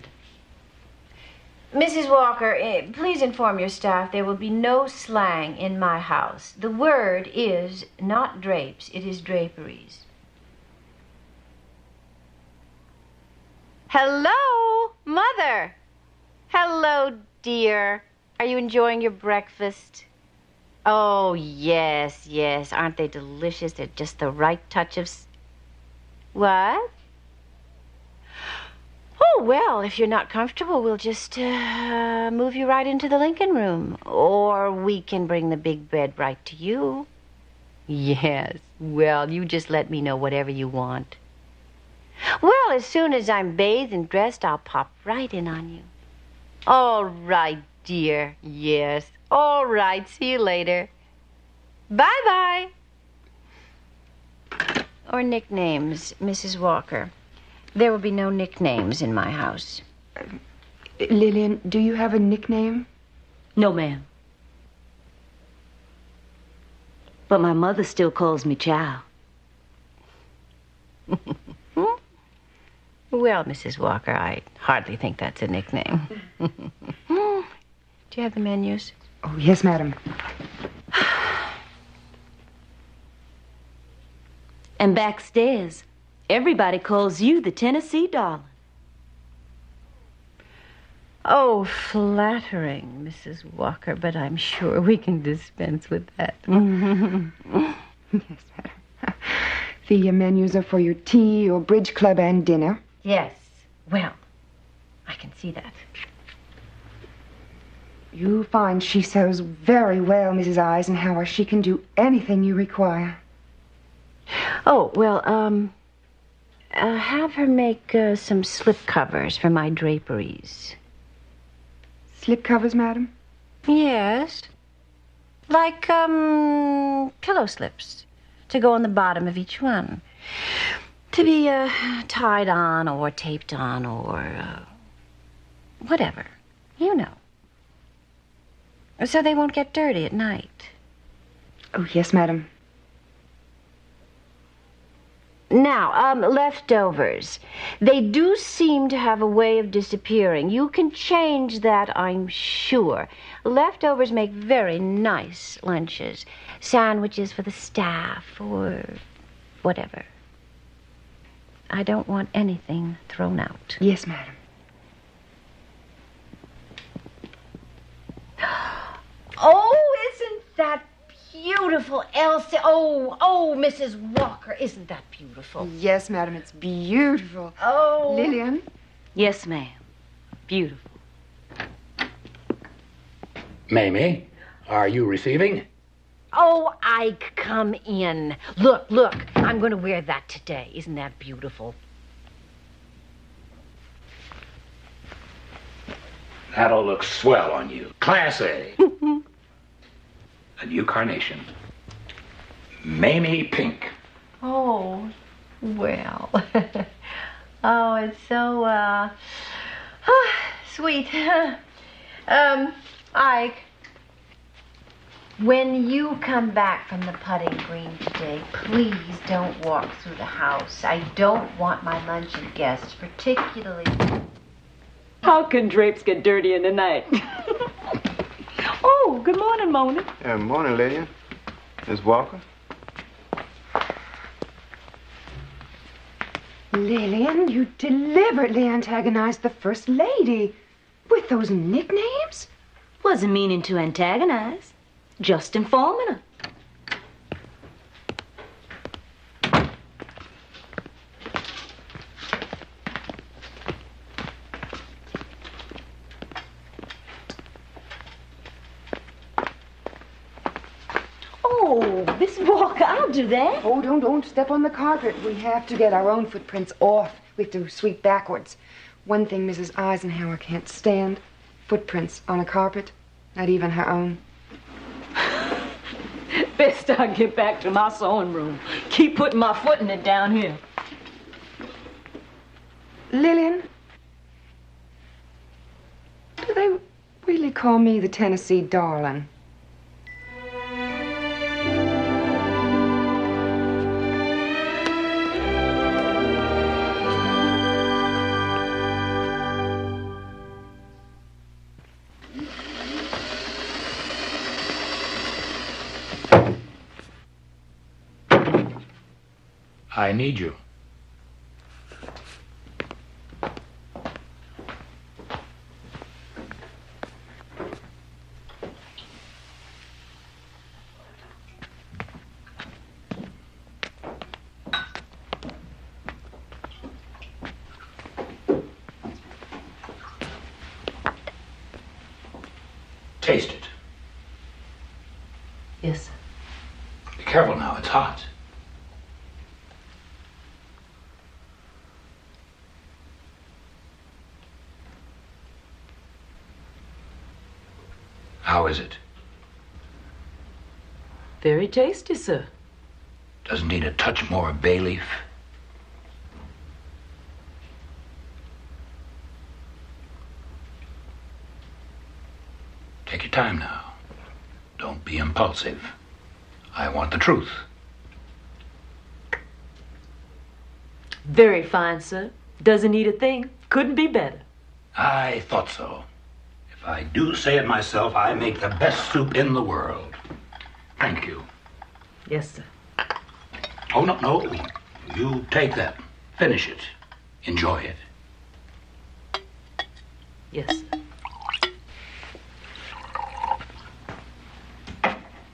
Mrs. Walker, please inform your staff there will be no slang in my house. The word is not drapes, it is draperies. Hello, Mother. Hello, dear. Are you enjoying your breakfast? Oh, yes, yes. Aren't they delicious? They're just the right touch of... What? Oh, well, if you're not comfortable, we'll just move you right into the Lincoln room. Or we can bring the big bed right to you. Yes, well, you just let me know whatever you want. Well, as soon as I'm bathed and dressed, I'll pop right in on you. All right, dear. Yes. All right. See you later. Bye-bye. Or nicknames, Mrs. Walker. There will be no nicknames in my house. Lillian, do you have a nickname? No, ma'am. But my mother still calls me Chow. Well, Mrs. Walker, I hardly think that's a nickname. Do you have the menus? Oh, yes, madam. And backstairs, everybody calls you the Tennessee darling. Oh, flattering, Mrs. Walker, but I'm sure we can dispense with that. Yes, madam. The menus are for your tea or bridge club and dinner. Yes. Well, I can see that. You find she sews very well, Mrs. Eisenhower. She can do anything you require. Oh, well, have her make some slip covers for my draperies. Slip covers, madam? Yes. Like, pillow slips to go on the bottom of each one. To be tied on or taped on or whatever. You know. So they won't get dirty at night. Oh, yes, madam. Now, leftovers. They do seem to have a way of disappearing. You can change that, I'm sure. Leftovers make very nice lunches. Sandwiches for the staff or whatever. I don't want anything thrown out. Yes, madam. Oh, isn't that beautiful, Elsie? Oh, Mrs. Walker, isn't that beautiful? Yes, madam, it's beautiful. Oh. Lillian? Yes, ma'am. Beautiful. Mamie, are you receiving? Oh, Ike, come in. Look, I'm going to wear that today. Isn't that beautiful? That'll look swell on you. Class A. A new carnation. Mamie Pink. Oh, well. Oh, it's so, sweet. Ike, when you come back from the putting green today, please don't walk through the house. I don't want my luncheon guests, particularly... How can drapes get dirty in the night? Oh, good morning, Mona. Morning, Lillian. Miss Walker? Lillian, you deliberately antagonized the First Lady with those nicknames? Wasn't meaning to antagonize. Just informing her. Oh, Miss Walker, I'll do that. Oh, don't step on the carpet. We have to get our own footprints off. We have to sweep backwards. One thing Mrs. Eisenhower can't stand, footprints on a carpet, not even her own. Best I get back to my sewing room. Keep putting my foot in it down here. Lillian, do they really call me the Tennessee darling? I need you. Taste it. Yes, sir. Be careful now, it's hot. How is it? Very tasty, sir. Doesn't need a touch more bay leaf. Take your time now. Don't be impulsive. I want the truth. Very fine, sir. Doesn't need a thing. Couldn't be better. I thought so. If I do say it myself, I make the best soup in the world. Thank you. Yes, sir. Oh, no. You take that. Finish it. Enjoy it. Yes, sir.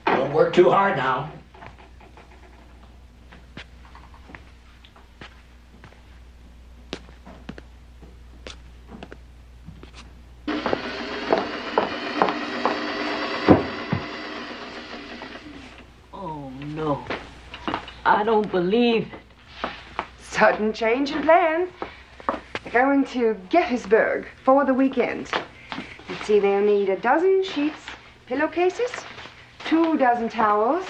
Don't work too hard now. Oh, no. I don't believe it. Sudden change in plans. They're going to Gettysburg for the weekend. Let's see, they'll need 12 sheets, pillowcases, 24 towels,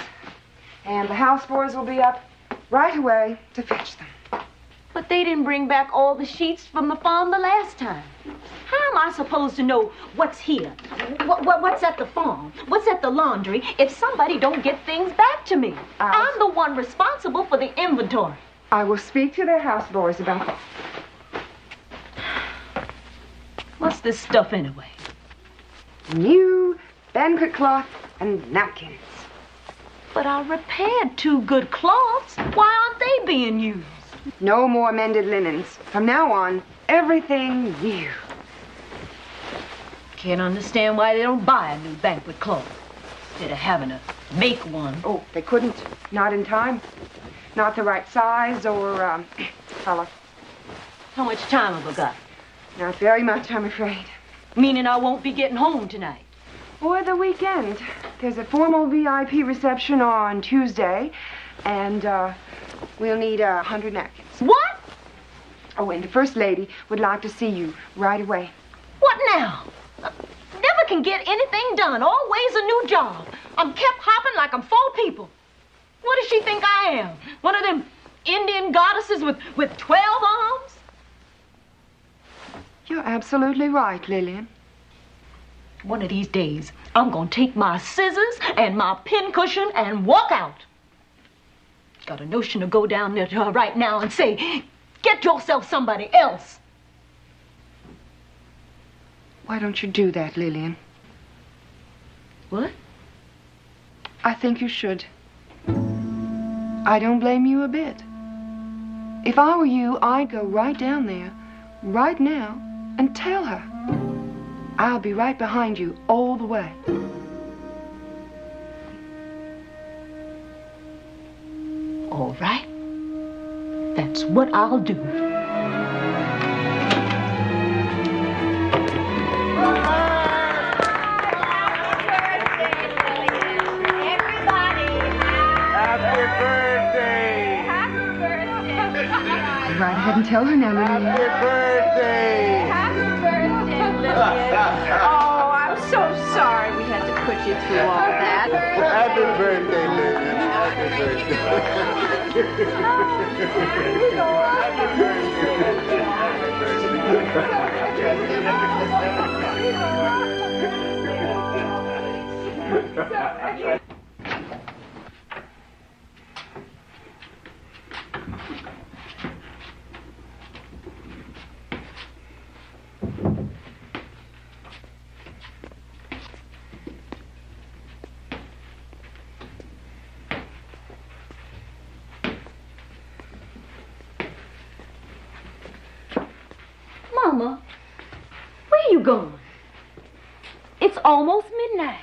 and the houseboys will be up right away to fetch them. But they didn't bring back all the sheets from the farm the last time. How am I supposed to know what's here? What's at the farm? What's at the laundry if somebody don't get things back to me? I'm the one responsible for the inventory. I will speak to their houseboys about that. What's this stuff anyway? New banquet cloth and napkins. But I repaired 2 good cloths. Why aren't they being used? No more mended linens. From now on, everything new. Can't understand why they don't buy a new banquet cloth instead of having to make one. Oh, they couldn't. Not in time. Not the right size or color. How much time have I got? Not very much, I'm afraid. Meaning I won't be getting home tonight. Or the weekend. There's a formal VIP reception on Tuesday, and we'll need 100 napkins. What? Oh, and the First Lady would like to see you right away. What now? Never can get anything done. Always a new job. I'm kept hopping like I'm 4 people. What does she think I am? One of them Indian goddesses with 12 arms? You're absolutely right, Lillian. One of these days, I'm gonna take my scissors and my pincushion and walk out. Got a notion to go down there to her right now and say, get yourself somebody else. Why don't you do that, Lillian? What? I think you should. I don't blame you a bit. If I were you, I'd go right down there, right now, and tell her. I'll be right behind you all the way. All right. That's what I'll do. Right ahead and tell her now, Lillian. Happy birthday! Happy birthday, Lillian. Oh, I'm so sorry we had to put you through all that. Happy birthday, Lillian. Happy birthday. Mama, where you going? It's almost midnight.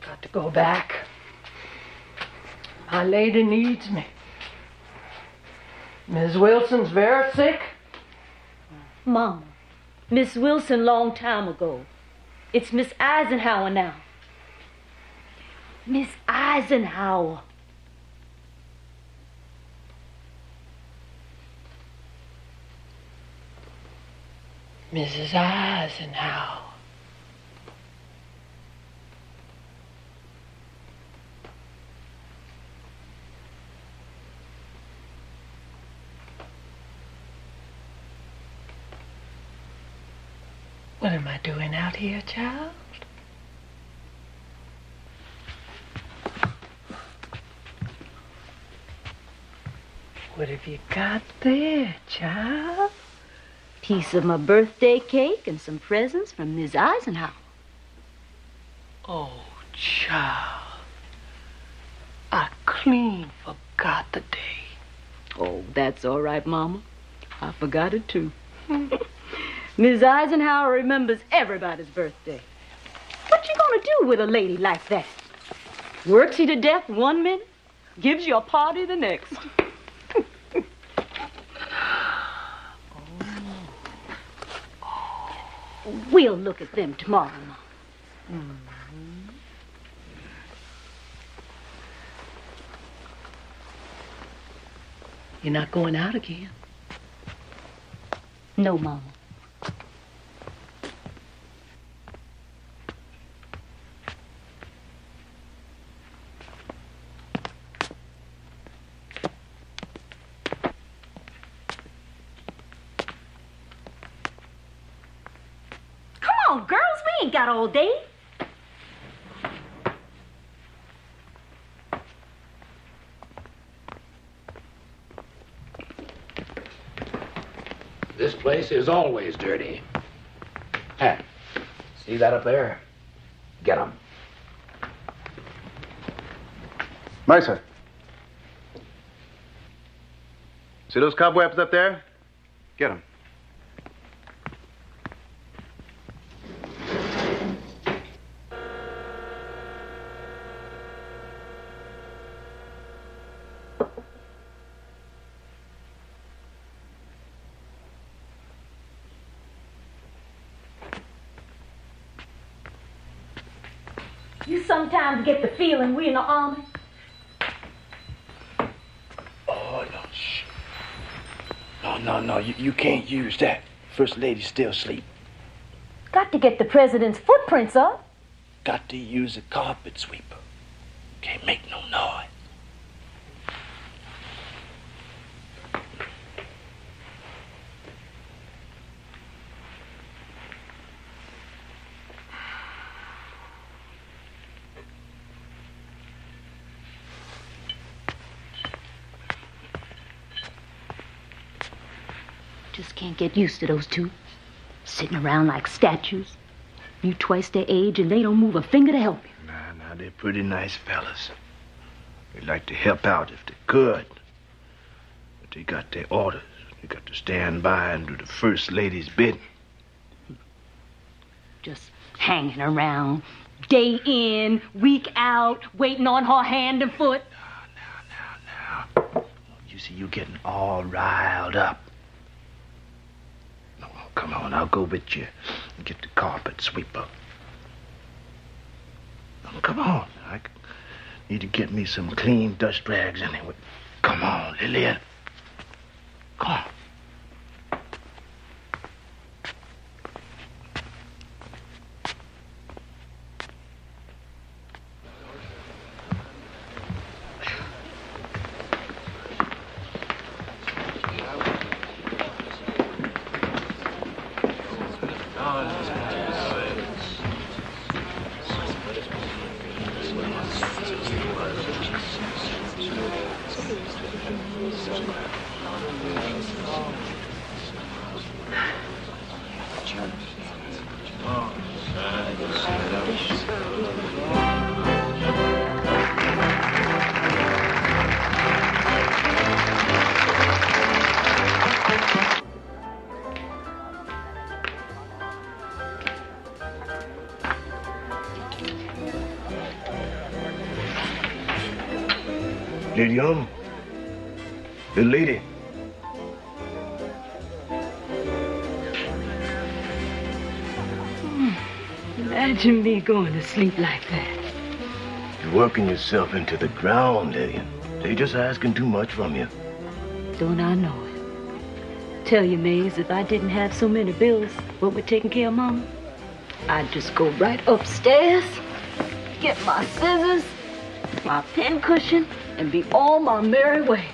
Got to go back. My lady needs me. Miss Wilson's very sick. Mama, Miss Wilson long time ago. It's Miss Eisenhower now. Miss Eisenhower. Mrs. Eisenhower. What am I doing out here, child? What have you got there, child? Piece of my birthday cake and some presents from Miss Eisenhower. Oh, child. I clean forgot the day. Oh, that's all right, Mama. I forgot it, too. Miss Eisenhower remembers everybody's birthday. What you gonna do with a lady like that? Works you to death one minute, gives you a party the next. We'll look at them tomorrow, Mom. You're not going out again? No, Mama. Come on, girls, we ain't got all day. This place is always dirty. Hey, see that up there? Get 'em. Mesa. See those cobwebs up there? Get 'em. You sometimes get the feeling we in the army. Oh, no, shh. No, you can't use that. First Lady's still asleep. Got to get the president's footprints up. Got to use a carpet sweeper. Can't make no noise. Just can't get used to those two. Sitting around like statues. You twice their age and they don't move a finger to help you. Nah, they're pretty nice fellas. They like to help out if they could. But they got their orders. They got to stand by and do the First Lady's bidding. Just hanging around, day in, week out, waiting on her hand and foot. Now. You see, you getting all riled up. No, come on, I'll go with you and get the carpet sweeper. Oh, come on, I need to get me some clean dust rags anyway. Come on, Lillian. Come on. Lady Young. The lady. Imagine me going to sleep like that. You're working yourself into the ground, Lillian. They just asking too much from you. Don't I know it? Tell you, Maze, if I didn't have so many bills, what would taking care of Mama? I'd just go right upstairs, get my scissors, my pincushion, and be on my merry way.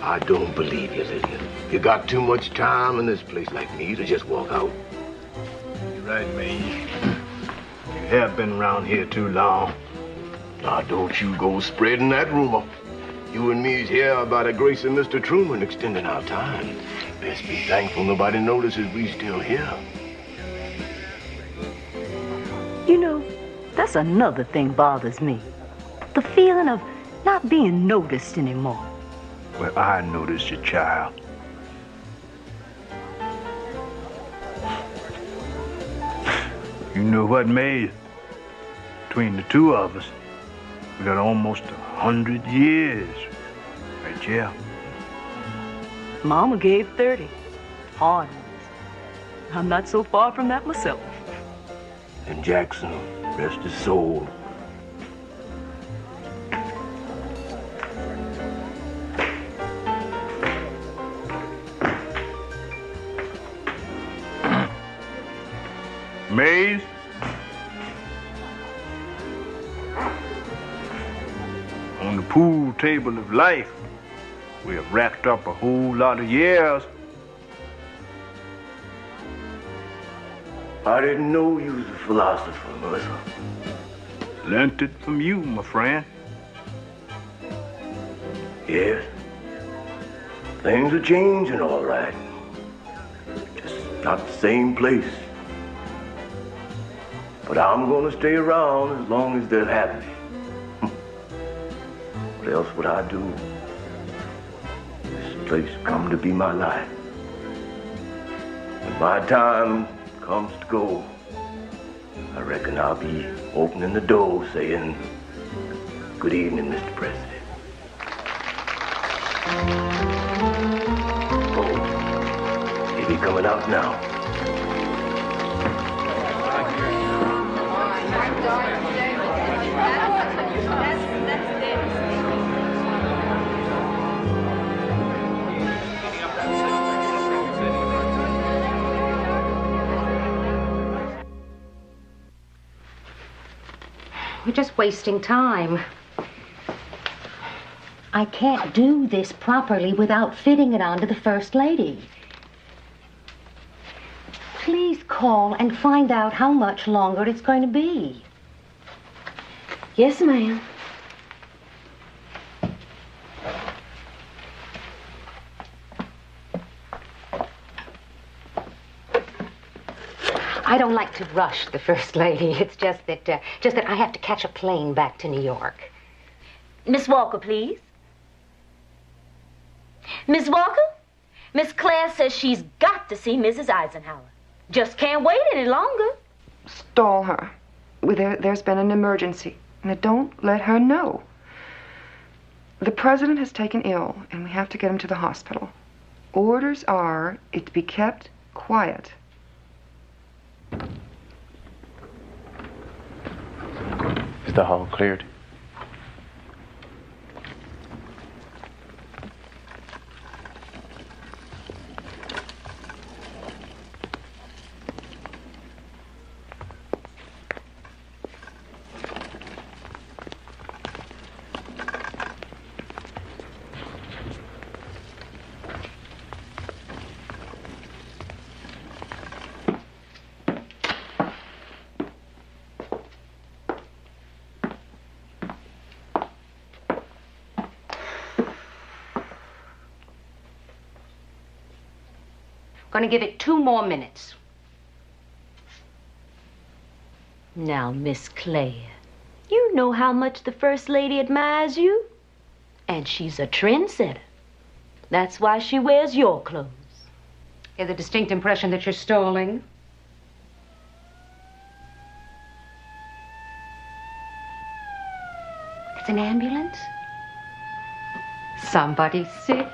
I don't believe you, Lillian. You got too much time in this place like me to just walk out. You're right, Maze. You have been around here too long. Now, don't you go spreading that rumor. You and me's here by the grace of Mr. Truman extending our time. Best be thankful nobody notices we still here. You know, that's another thing bothers me. The feeling of not being noticed anymore. Well, I noticed you, child. You know what, May? Between the two of us, we got almost 100 years. Right, yeah? Mama gave 30. Hard ones. I'm not so far from that myself. And Jackson, rest his soul. Maze? On the pool table of life, we have racked up a whole lot of years. I didn't know you was a philosopher, Melissa. Learned it from you, my friend. Yes. Things are changing, all right. not the same place. But I'm gonna stay around as long as they'll have me. What else would I do? This place come to be my life. When my time comes to go, I reckon I'll be opening the door saying, "Good evening, Mr. President." Oh, he be coming out now. We're just wasting time. I can't do this properly without fitting it onto the First Lady. Please call and find out how much longer it's going to be. Yes, ma'am. I don't like to rush the First Lady. It's just that I have to catch a plane back to New York. Miss Walker, please. Miss Walker, Miss Claire says she's got to see Mrs. Eisenhower. Just can't wait any longer. Stall her. There's been an emergency. Now, don't let her know. The president has taken ill, and we have to get him to the hospital. Orders are it to be kept quiet. Is the hall cleared? Gonna give it 2 more minutes. Now, Miss Claire, you know how much the First Lady admires you. And she's a trendsetter. That's why she wears your clothes. Get the distinct impression that you're stalling. It's an ambulance. Somebody's sick.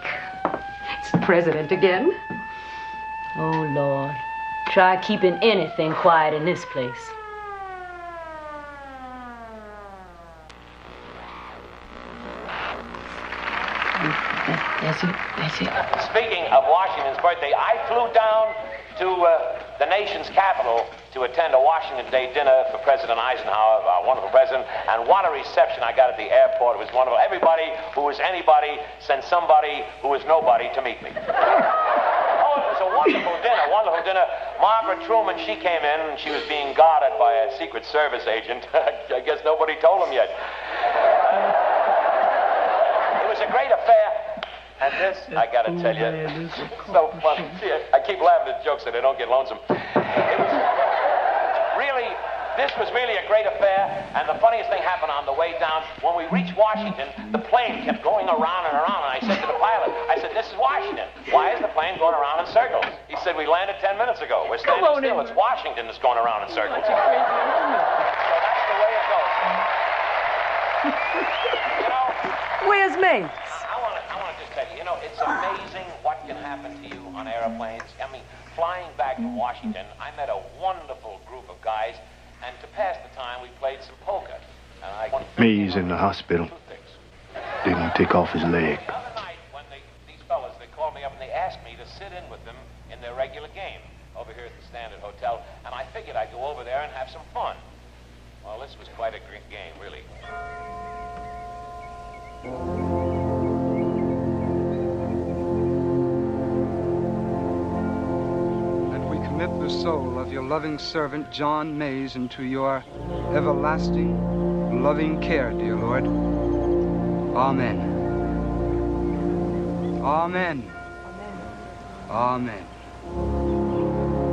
It's the president again. Oh, Lord. Try keeping anything quiet in this place. That's it. Speaking of Washington's birthday, I flew down to the nation's capital to attend a Washington Day dinner for President Eisenhower, our wonderful president, and what a reception I got at the airport. It was wonderful. Everybody who was anybody sent somebody who was nobody to meet me. Oh, it was a wonderful dinner, wonderful dinner. Margaret Truman, she came in, and she was being guarded by a Secret Service agent. I guess nobody told him yet. It was a great affair. And this, I gotta tell you, it's so funny. See, I keep laughing at jokes so they don't get lonesome. It was really, this was really a great affair, and the funniest thing happened on the way down. When we reached Washington, the plane kept going around and around, and I said to the pilot, I said, "This is Washington. Why is the plane going around in circles?" He said, "We landed 10 minutes ago. We're standing still. It's Washington that's going around in circles." So that's the way it goes. You know, where's Mace? I want to just tell you, you know, it's amazing what can happen to you on airplanes. I mean, flying back from Washington, I met a wonderful group of guys, and to pass the time, we played some poker. Mays in the hospital. Didn't take off his leg. The other night, when these fellas, they called me up and they asked me to sit in with them in their regular game over here at the Standard Hotel, and I figured I'd go over there and have some fun. Well, this was quite a great game, really. Commit the soul of your loving servant, John Mays, into your everlasting, loving care, dear Lord. Amen. Amen. Amen. Amen.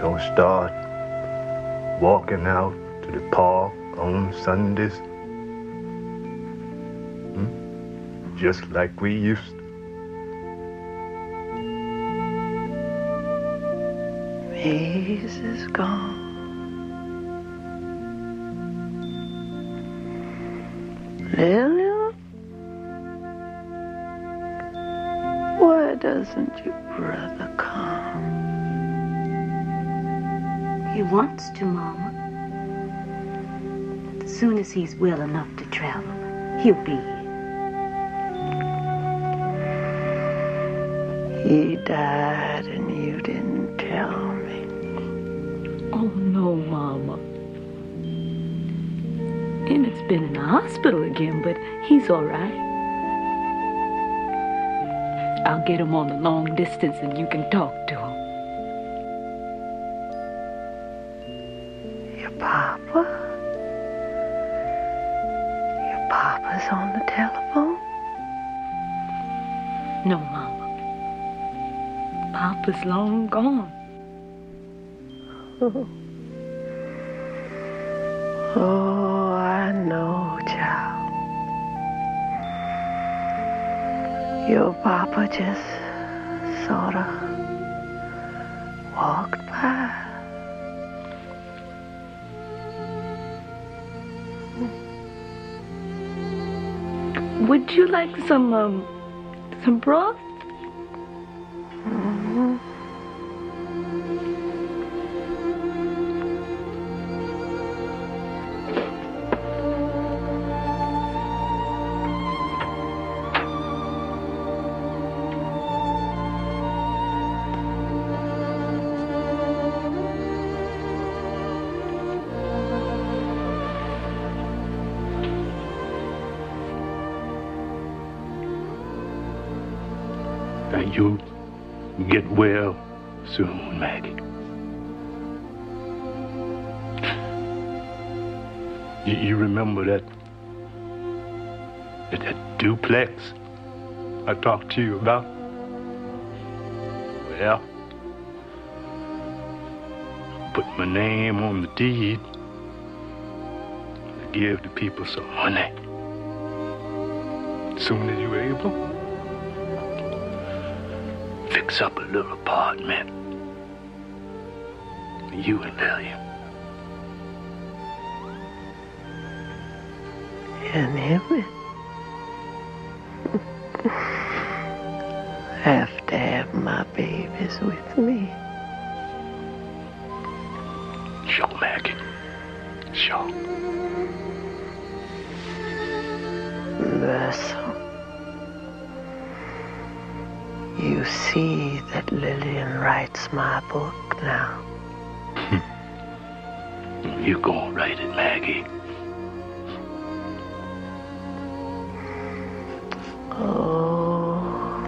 Don't start walking out to the park on Sundays. Just like we used to. Maze is gone. Lillian? Why doesn't your brother come? He wants to, Mama. As soon as he's well enough to travel, he'll be here. He died and you didn't tell me. Oh, no, Mama. Emmett's been in the hospital again, but he's all right. I'll get him on the long distance and you can talk to him. Your papa? Your papa's on the telephone? No, Mama. Papa's long gone. Oh, I know, child. Your papa just sort of walked by. Would you like some broth? And you get well soon, Maggie. You remember that duplex I talked to you about? Well, put my name on the deed to give the people some money. As soon as you're able, fix up a little apartment for you and Lillian. And Emmett have to have my babies with me. Sure, Maggie. Sure. Mercer, you see that Lillian writes my book now. You gonna write it, Maggie. Oh,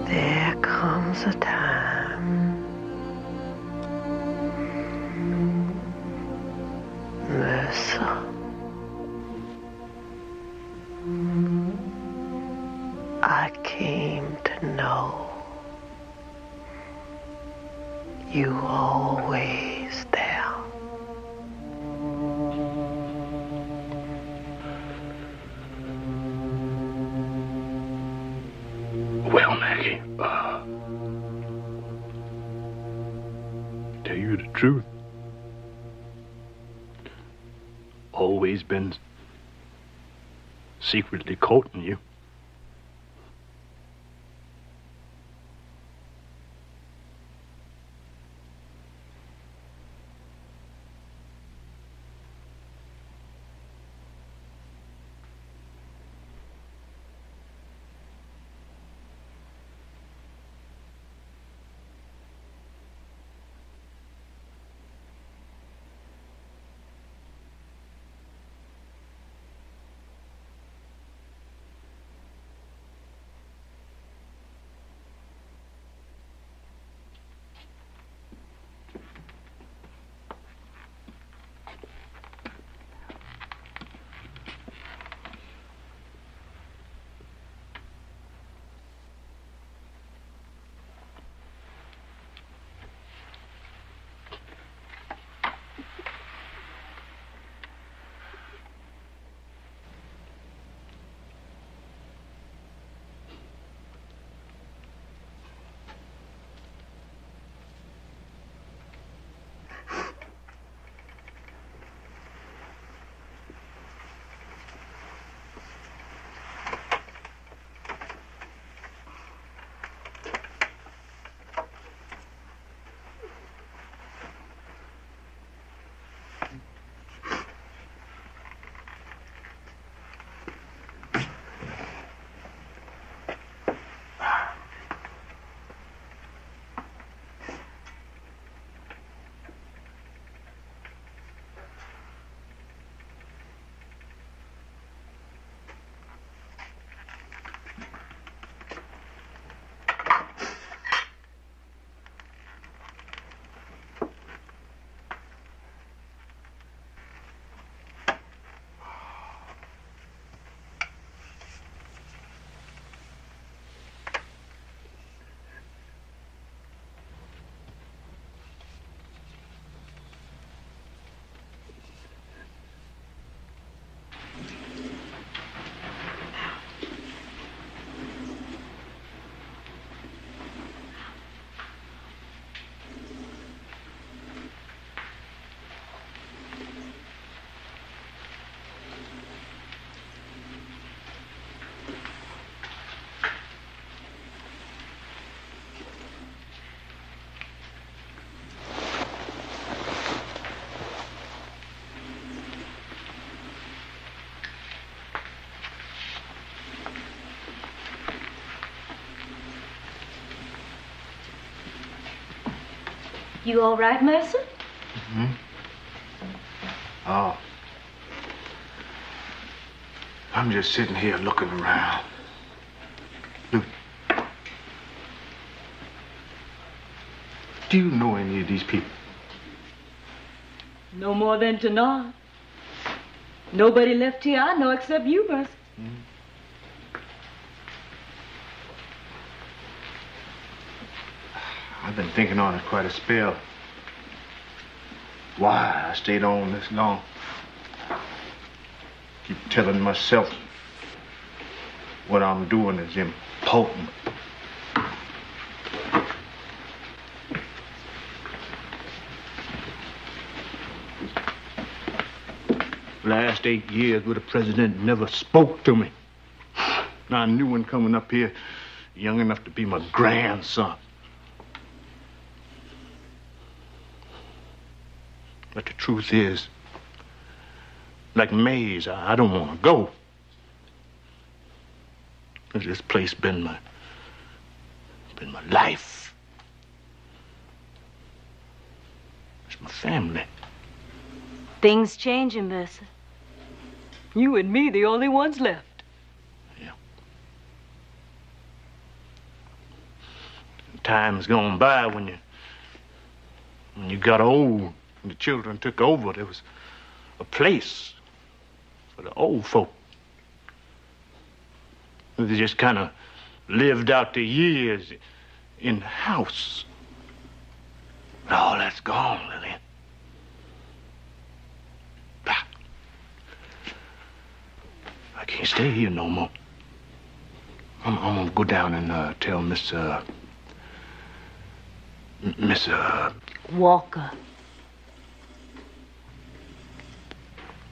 there comes a time, Mercer, I came to know you always there. Well, Maggie, tell you the truth, always been secretly courting you. You all right, Mercer? Hmm? Oh. I'm just sitting here looking around. Look. Do you know any of these people? No more than tonight. Nobody left here I know except you, Mercer. I've been thinking on it quite a spell. Why I stayed on this long. Keep telling myself what I'm doing is important. Last 8 years with the president never spoke to me. Now I knew when coming up here, young enough to be my grandson. But the truth is, like Mays, I don't want to go. This place been my life. It's my family. Things changing, Mercer. You and me, the only ones left. Time's gone by when you got old and the children took over. There was a place for the old folk. They just kind of lived out their years in the house. But all that's gone, Lillian. I can't stay here no more. I'm gonna go down and tell Miss Walker.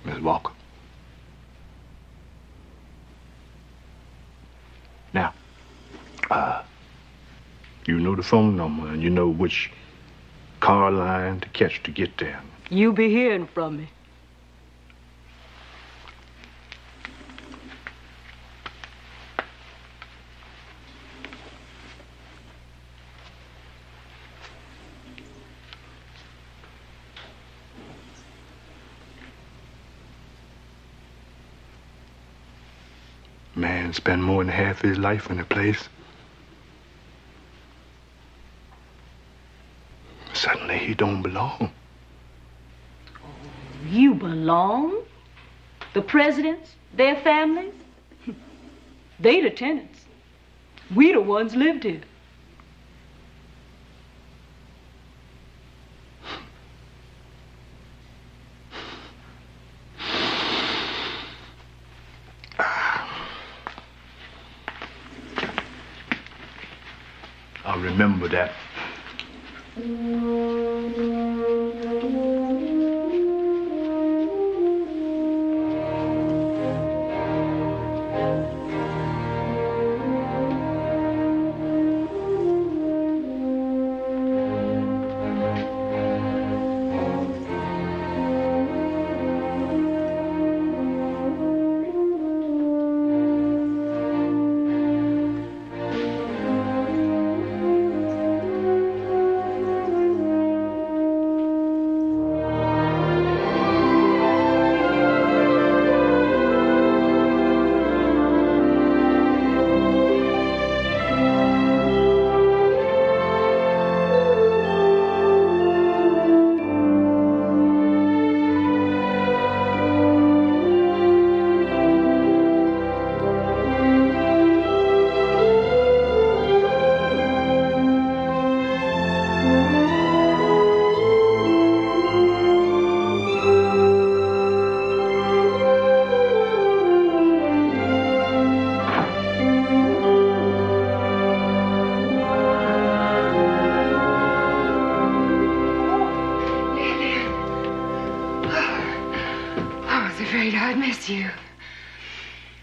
Miss Walker. Now, you know the phone number and you know which car line to catch to get there. You be hearing from me. Man spend more than half his life in a place. Suddenly he don't belong. You belong? The presidents, their families? They the tenants. We the ones lived here. I'll remember that.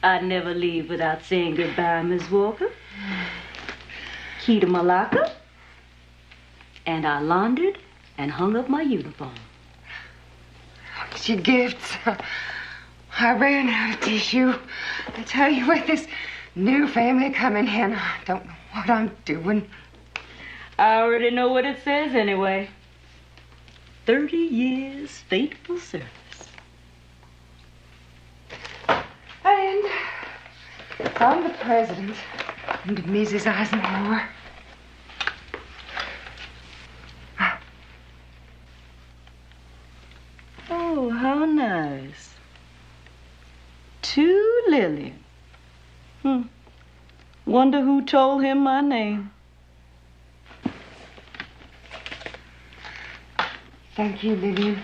I'd never leave without saying goodbye, Miss Walker. Key to my locker. And I laundered and hung up my uniform. She gifts. I ran out of tissue. I tell you, with this new family coming in, I don't know what I'm doing. I already know what it says anyway. 30 years faithful service. And from the President and Mrs. Eisenhower. Oh, how nice. To Lillian. Wonder who told him my name. Thank you, Lillian,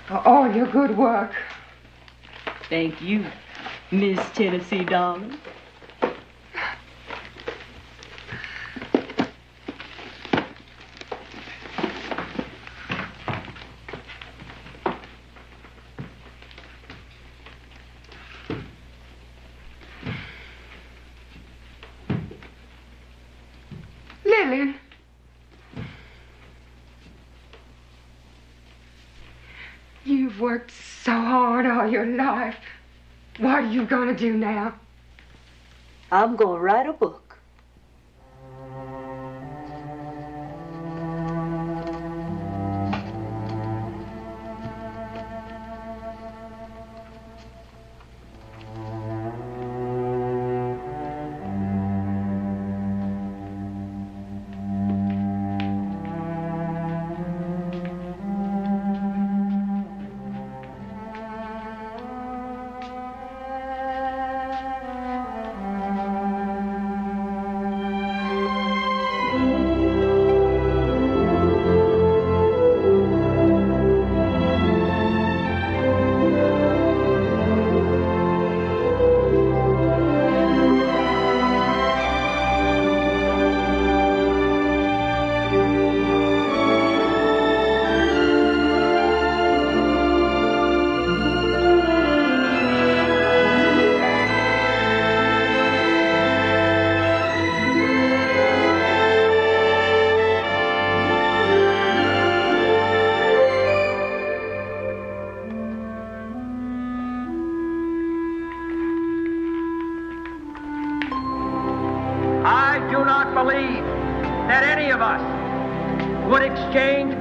for all your good work. Thank you, Miss Tennessee darling. Lillian. You've worked so hard all your life. What are you gonna do now? I'm gonna write a book.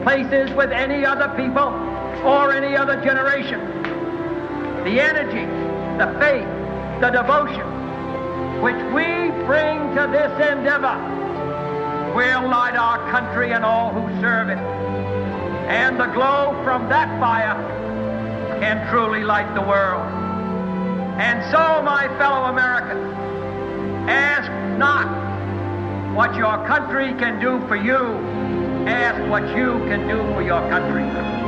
Places with any other people or any other generation. The energy, the faith, the devotion which we bring to this endeavor will light our country and all who serve it. And the glow from that fire can truly light the world. And so, my fellow Americans, ask not what your country can do for you. Ask what you can do for your country.